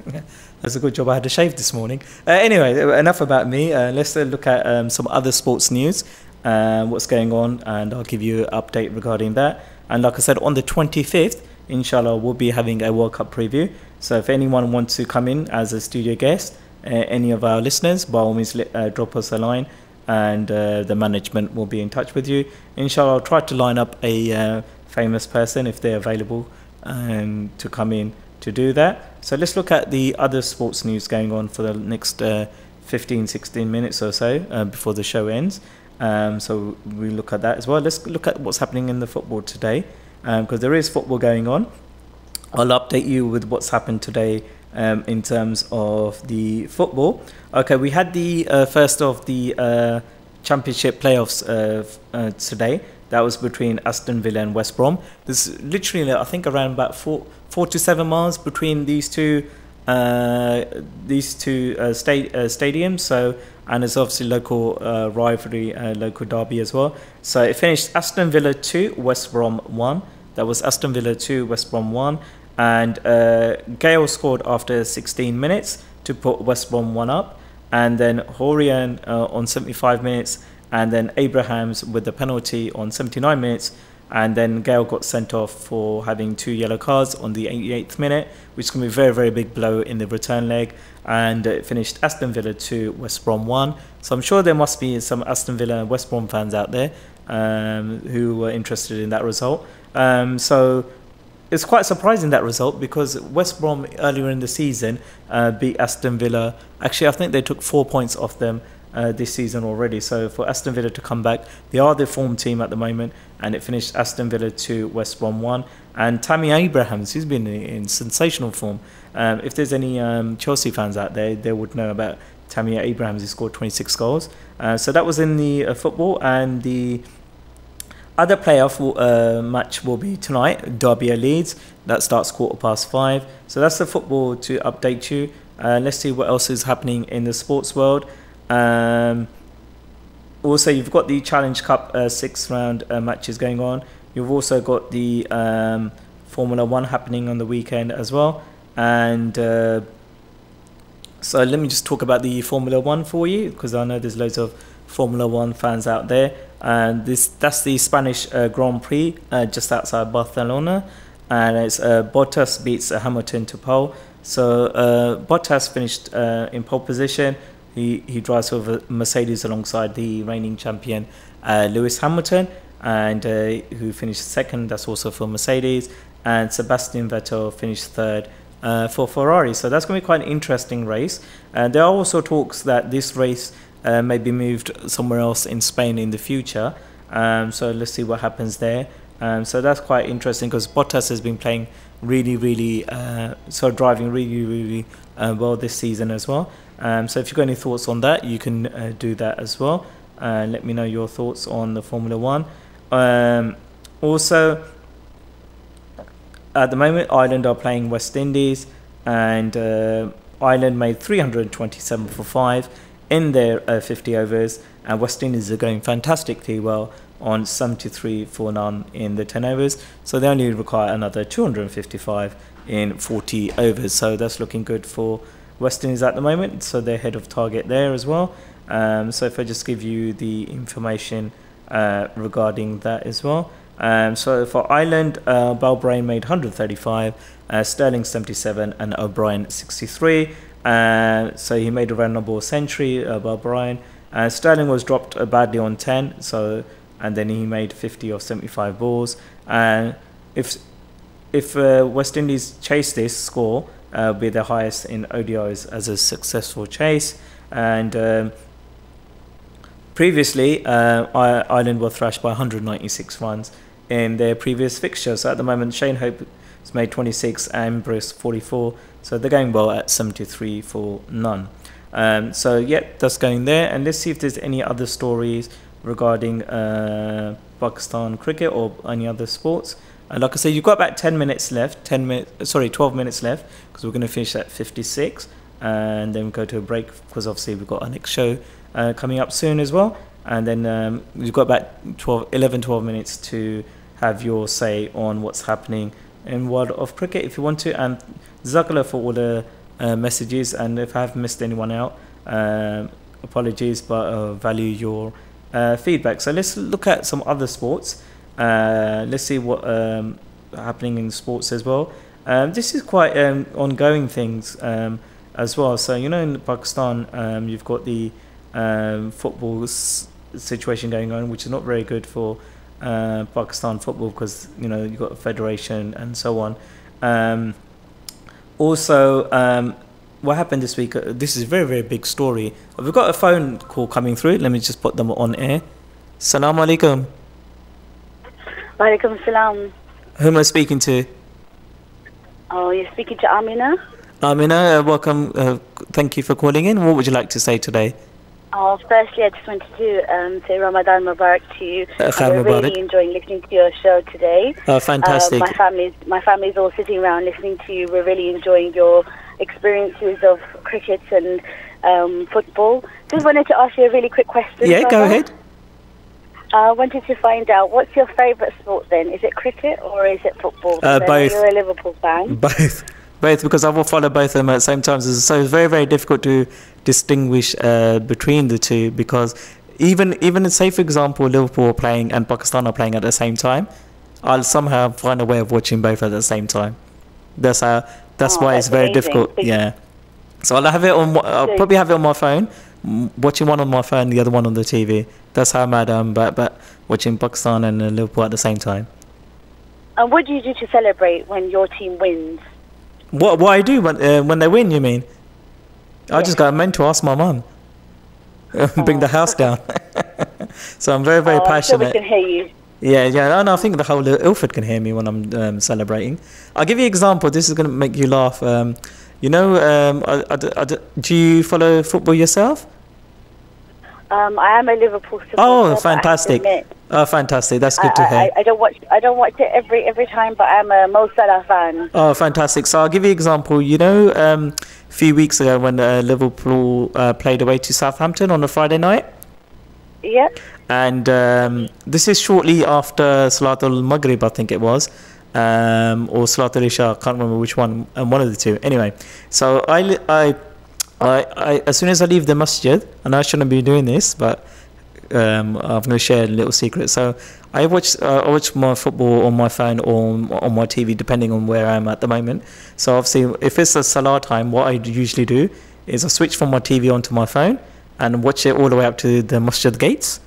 That's a good job I had to shave this morning. Anyway, enough about me. Let's look at some other sports news, what's going on, and I'll give you an update regarding that. And like I said, on the 25th, inshallah, we'll be having a World Cup preview. So if anyone wants to come in as a studio guest, any of our listeners, by all means, drop us a line, and the management will be in touch with you. Inshallah, I'll try to line up a famous person if they're available to come in to do that. So let's look at the other sports news going on for the next 15-16 minutes or so before the show ends. So we look at that as well. Let's look at what's happening in the football today, because there is football going on. I'll update you with what's happened today in terms of the football. Okay, we had the first of the championship playoffs today. That was between Aston Villa and West Brom. There's literally, I think, around about 4 to 7 miles between these two stadiums. So, and it's obviously local rivalry, local derby as well. So it finished Aston Villa 2, West Brom 1. That was Aston Villa 2, West Brom 1. And Gale scored after 16 minutes to put West Brom 1 up. And then Horian on 75 minutes. And then Abrahams with the penalty on 79 minutes. And then Gale got sent off for having 2 yellow cards on the 88th minute, which can be a very, very big blow in the return leg. And it finished Aston Villa 2, West Brom 1. So I'm sure there must be some Aston Villa and West Brom fans out there who were interested in that result. So it's quite surprising, that result, because West Brom earlier in the season beat Aston Villa. Actually, I think they took 4 points off them this season already. So for Aston Villa to come back, they are the form team at the moment, and it finished Aston Villa 2, West Brom 1. And Tammy Abrahams, he's been in sensational form. If there's any Chelsea fans out there, they would know about Tammy Abrahams. He scored 26 goals. So that was in the football. And the other playoff match will be tonight, Derby Leeds. That starts 5:15. So that's the football to update you. Let's see what else is happening in the sports world. Also, you've got the Challenge Cup 6th round matches going on. You've also got the Formula 1 happening on the weekend as well. And so let me just talk about the Formula 1 for you, because I know there's loads of Formula 1 fans out there. And that's the Spanish Grand Prix just outside Barcelona. And it's Bottas beats Hamilton to pole. So Bottas finished in pole position. He drives with a Mercedes alongside the reigning champion Lewis Hamilton, and who finished second. That's also for Mercedes. And Sebastian Vettel finished third for Ferrari. So that's going to be quite an interesting race. And there are also talks that this race may be moved somewhere else in Spain in the future. So let's see what happens there. So that's quite interesting, because Bottas has been playing really, driving really well this season as well. So if you've got any thoughts on that, you can do that as well. Let me know your thoughts on the Formula 1. Also, at the moment, Ireland are playing West Indies, and Ireland made 327 for 5 in their 50 overs, and West Indies are going fantastically well on 73 for none in the 10 overs. So they only require another 255 in 40 overs. So that's looking good for West Indies at the moment. So they're ahead of target there as well. So if I just give you the information regarding that as well. So for Ireland, Balbrain made 135, Sterling 77, and O'Brien 63. So he made a round ball century, Balbrain. Sterling was dropped badly on 10, and then he made 50 of 75 balls. If West Indies chase this score, be the highest in ODIs as a successful chase. And previously, Ireland were thrashed by 196 runs in their previous fixture. So at the moment, Shane Hope has made 26, Ambrose 44. So they're going well at 73 for none. So yeah, that's going there. And let's see if there's any other stories regarding Pakistan cricket or any other sports. And like I said, you've got about 12 minutes left, because we're going to finish at 56, and then we go to a break, because obviously we've got our next show coming up soon as well. And then you've got about 12 minutes to have your say on what's happening in world of cricket if you want to. And Jazakallah for all the messages, and if I have missed anyone out, apologies, but value your feedback. So let's look at some other sports. Let's see what happening in sports as well. This is quite ongoing things as well. So in Pakistan, you've got the football situation going on, which is not very good for Pakistan football, because you've got a federation and so on. Also, what happened this week? This is a very, very big story. We've got a phone call coming through. Let me just put them on air. Assalamu alaikum. Walaikum salam. Who am I speaking to? Oh, you're speaking to Amina? Amina, welcome. Thank you for calling in. What would you like to say today? Oh, firstly, I just wanted to say Ramadan Mubarak to you. Khair We're Mubarak. really enjoying listening to your show today. Fantastic. My family's all sitting around listening to you. We're really enjoying your experiences of cricket and football. Just wanted to ask you a really quick question. Yeah, go brother. ahead. I wanted to find out, what's your favourite sport then? Is it cricket or is it football? I know Both. You're a Liverpool fan. Both, because I will follow both of them at the same time. So it's very, very difficult to distinguish between the two, because even say for example Liverpool are playing and Pakistan are playing at the same time, I'll somehow find a way of watching both at the same time. That's why it's that's very amazing. difficult. Yeah. So I'll probably have it on my phone, watching one on my phone, the other one on the TV. That's how mad I am, but watching Pakistan and Liverpool at the same time. And what do you do to celebrate when your team wins? What I do when they win, you mean? I just got meant to ask my mum. Bring the house down. So I'm very, very passionate. I'm sure we can hear you. Yeah. And I think the whole Ilford can hear me when I'm celebrating. I'll give you an example. This is going to make you laugh. Do you follow football yourself? I am a Liverpool supporter. Oh, fantastic! Oh, fantastic! That's good to hear. I don't watch it every time, but I'm a Mo Salah fan. Oh, fantastic! So I'll give you an example. A few weeks ago when Liverpool played away to Southampton on a Friday night. Yep. And this is shortly after Salatul Maghrib, I think it was, or Salatul Isha. I can't remember which one. One of the two. Anyway, so I as soon as I leave the masjid, and I shouldn't be doing this, but I'm going to share a little secret. So I watch my football on my phone or on my TV, depending on where I am at the moment. So obviously, if it's a Salah time, what I usually do is I switch from my TV onto my phone and watch it all the way up to the masjid gates.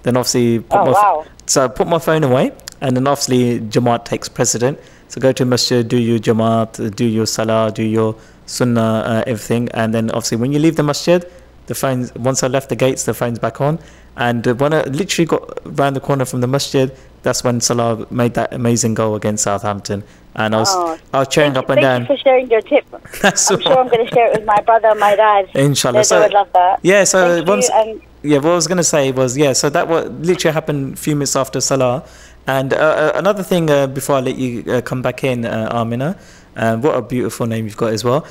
Then obviously put my phone away, and then obviously Jamaat takes precedent. So go to masjid, do your Jamaat, do your Salah, do your Sunnah, everything, and then obviously when you leave the masjid, the phone's, once I left the gates, the phone's back on. And when I literally got round the corner from the masjid, that's when Salah made that amazing goal against Southampton, and I was cheering up and down. Thank you for sharing your tip. I'm sure I'm going to share it with my brother and my dad. Inshallah. They would love that. Yeah, so what I was going to say was, so that what literally happened a few minutes after Salah. And another thing before I let you come back in, Amina, what a beautiful name you've got as well.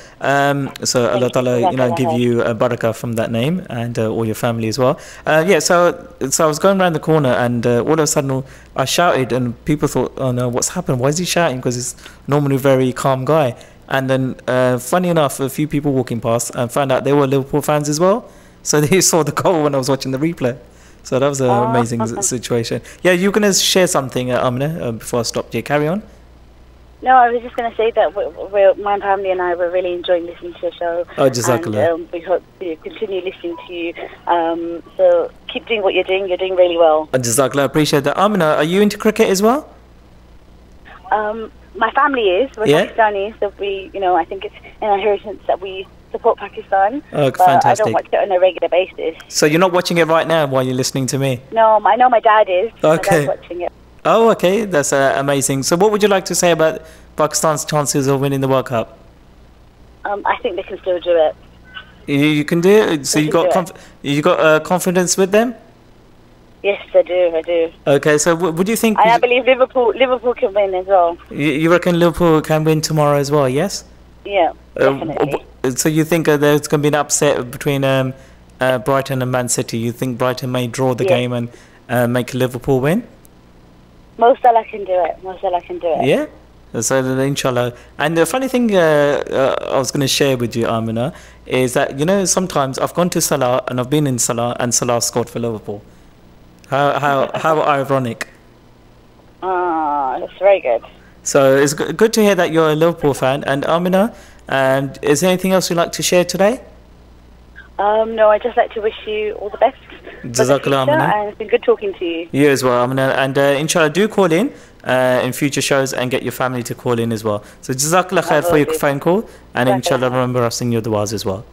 So Allah Ta'ala, give you a barakah from that name, and all your family as well. So I was going around the corner, and all of a sudden I shouted, and people thought, oh no, what's happened? Why is he shouting? Because he's normally a very calm guy. And then, funny enough, a few people walking past and found out they were Liverpool fans as well. So they saw the goal when I was watching the replay. So that was an amazing situation. Yeah, you're going to share something, Amina, before I stop you. Carry on. No, I was just going to say that my family and I were really enjoying listening to your show. Oh, Jazakallah. And we hope to continue listening to you. So keep doing what you're doing. You're doing really well. Jazakallah, appreciate that. Amina, are you into cricket as well? My family is. We're Pakistani, so we, I think it's in our heritage that we support Pakistan. Oh, but fantastic. I don't watch it on a regular basis. So you're not watching it right now while you're listening to me? No, I know my dad is. Okay. My dad's watching it. Oh, okay. That's amazing. So what would you like to say about Pakistan's chances of winning the World Cup? I think they can still do it. You can do it? So you got confidence with them? Yes, I do. Okay, so would you think... I believe Liverpool can win as well. You reckon Liverpool can win tomorrow as well, yes? Yeah, definitely. So you think there's going to be an upset between Brighton and Man City? You think Brighton may draw the game and make Liverpool win? Mo Salah can do it. Yeah? So then, inshallah. And the funny thing I was going to share with you, Amina, is that, you know, sometimes I've gone to Salah and I've been in Salah and Salah scored for Liverpool. How ironic. That's very good. So it's good to hear that you're a Liverpool fan. And Amina, is there anything else you'd like to share today? No, I'd just like to wish you all the best. Jazakallah, Amina. And it's been good talking to you. You as well, Amina. And inshallah, do call in future shows and get your family to call in as well. So Jazakallah khair for your phone call. And inshallah, remember us in your du'as as well.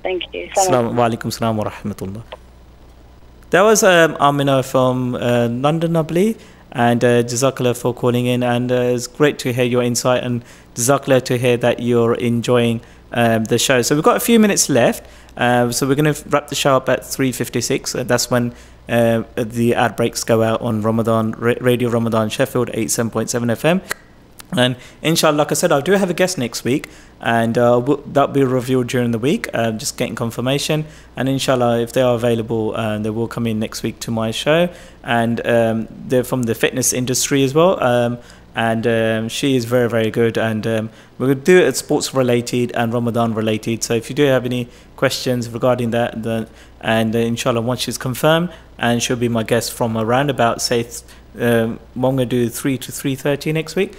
Thank you. Assalamu alaikum salam wa rahmatullah. That was Amina from London, I believe. And Jazakallah for calling in. And it's great to hear your insight. And Jazakallah to hear that you're enjoying the show. So we've got a few minutes left. So we're going to wrap the show up at 3:56. That's when the ad breaks go out on Ramadan Radio Ramadan Sheffield 87.7 FM. And inshallah, like I said, I do have a guest next week, and that'll be revealed during the week. Just getting confirmation, and inshallah, if they are available, they will come in next week to my show. And they're from the fitness industry as well. And she is very, very good. And we're going to do it sports related and Ramadan related. So if you do have any questions regarding that, and inshallah, once she's confirmed, and she'll be my guest from around about, say, I'm going to do 3 to 3:30 next week.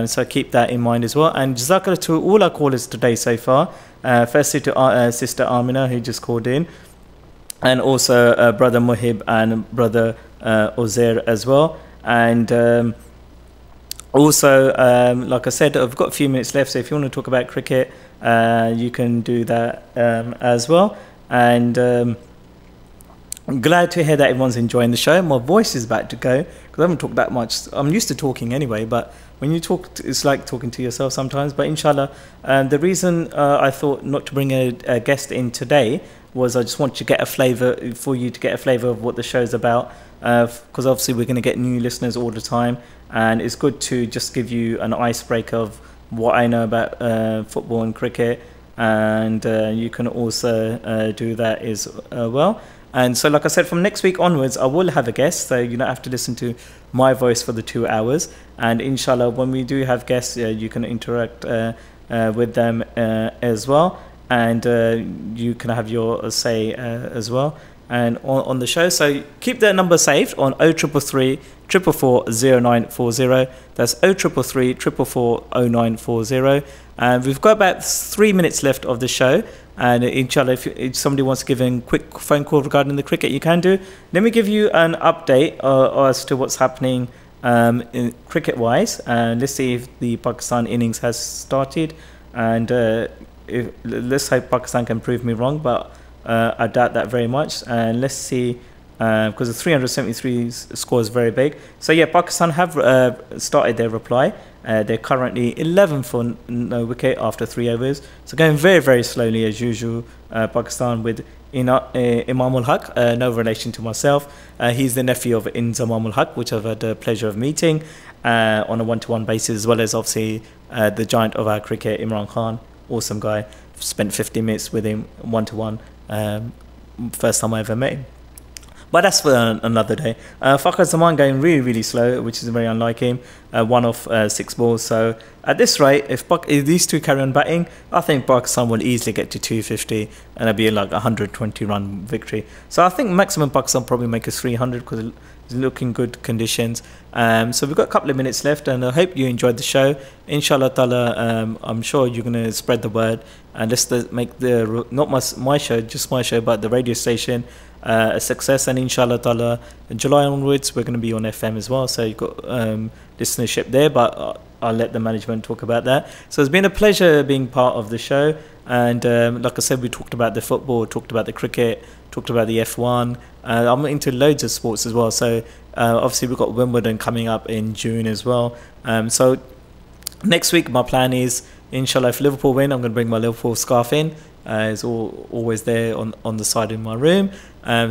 So keep that in mind as well. And Jazakallah to all our callers today so far. Firstly to Sister Amina, who just called in. And also Brother Muhib and Brother Uzair as well. And also, like I said, I've got a few minutes left, so if you want to talk about cricket, you can do that as well. And I'm glad to hear that everyone's enjoying the show. My voice is about to go because I haven't talked that much. I'm used to talking anyway, but when you talk, it's like talking to yourself sometimes. But inshallah, the reason I thought not to bring a guest in today was I just want to get a flavour for you to get a flavour of what the show's about. Because obviously we're going to get new listeners all the time, and it's good to just give you an icebreaker of what I know about football and cricket, and you can also do that as well. And so, like I said, from next week onwards, I will have a guest, so you don't have to listen to my voice for the 2 hours. And inshallah, when we do have guests, you can interact with them as well, and you can have your say as well and on the show. So keep their number saved on 0333 444 0940. That's 0333 444 0940. And we've got about 3 minutes left of the show. And inshallah, if somebody wants to give in a quick phone call regarding the cricket, you can do. Let me give you an update as to what's happening cricket-wise. And let's see if the Pakistan innings has started. And let's hope Pakistan can prove me wrong, but I doubt that very much. And let's see, because the 373 score is very big. So yeah, Pakistan have started their reply. They're currently 11 for no wicket after 3 overs. So going very, very slowly as usual. Pakistan with Imam Haque, no relation to myself. He's the nephew of Imam Haque, which I've had the pleasure of meeting on a one-to-one basis, as well as obviously the giant of our cricket, Imran Khan. Awesome guy. Spent 50 minutes with him one-to-one. First time I ever met him. But that's for another day. Fakhar Zaman going really, really slow, which is very unlike him. 1 off 6 balls. So at this rate, if these two carry on batting, I think Pakistan will easily get to 250 and it'll be like a 120 run victory. So I think maximum Pakistan probably make us 300 because it's looking good conditions. So we've got a couple of minutes left, and I hope you enjoyed the show. Inshallah ta'ala, I'm sure you're going to spread the word, and let's make the not my show, just my show, but the radio station a success. And inshallah ta'ala, in July onwards we're going to be on FM as well, so you've got listenership there, but I'll let the management talk about that. So it's been a pleasure being part of the show, and like I said, we talked about the football, talked about the cricket, talked about the F1. I'm into loads of sports as well, so obviously we've got Wimbledon coming up in June as well. So next week my plan is, inshallah, if Liverpool win, I'm going to bring my Liverpool scarf in. It's always there on the side in my room.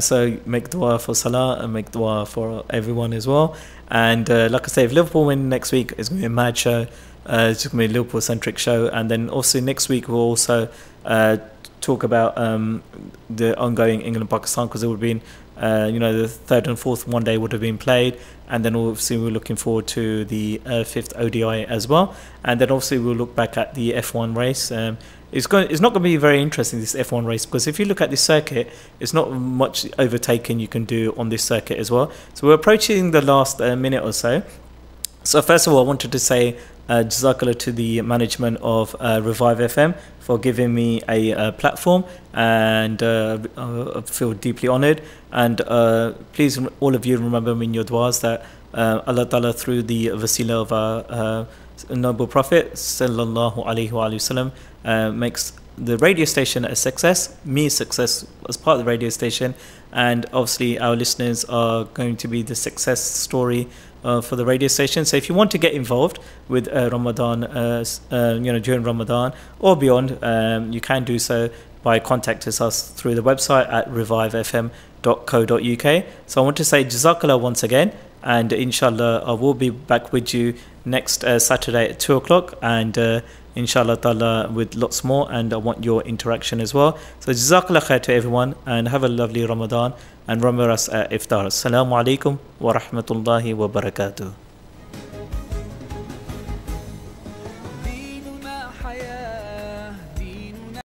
So make dua for Salah and make dua for everyone as well. And like I say, if Liverpool win next week, it's going to be a mad show. It's just going to be a Liverpool-centric show. And then also next week we'll also talk about the ongoing England-Pakistan, because it would have been the third and fourth one day would have been played, and then obviously we're looking forward to the fifth ODI as well, and then obviously we'll look back at the F1 race. It's not going to be very interesting, this F1 race, because if you look at this circuit, it's not much overtaking you can do on this circuit as well. So we're approaching the last minute or so. So first of all, I wanted to say Jazakallah to the management of Revive FM for giving me a platform, and I feel deeply honoured. And please, all of you, remember me in your du'as that Allah Ta'ala, through the wasila of our noble Prophet Sallallahu Alaihi Wasallam, makes the radio station a success, me a success as part of the radio station, and obviously our listeners are going to be the success story for the radio station. So if you want to get involved with Ramadan, during Ramadan or beyond, you can do so by contacting us through the website at revivefm.co.uk. So I want to say Jazakallah once again, and inshallah I will be back with you next Saturday at 2 o'clock, and inshallah ta'ala with lots more, and I want your interaction as well. So Jazakallah khair to everyone, and have a lovely Ramadan, and remember us at iftar. Assalamu alaikum wa rahmatullahi wa barakatuh.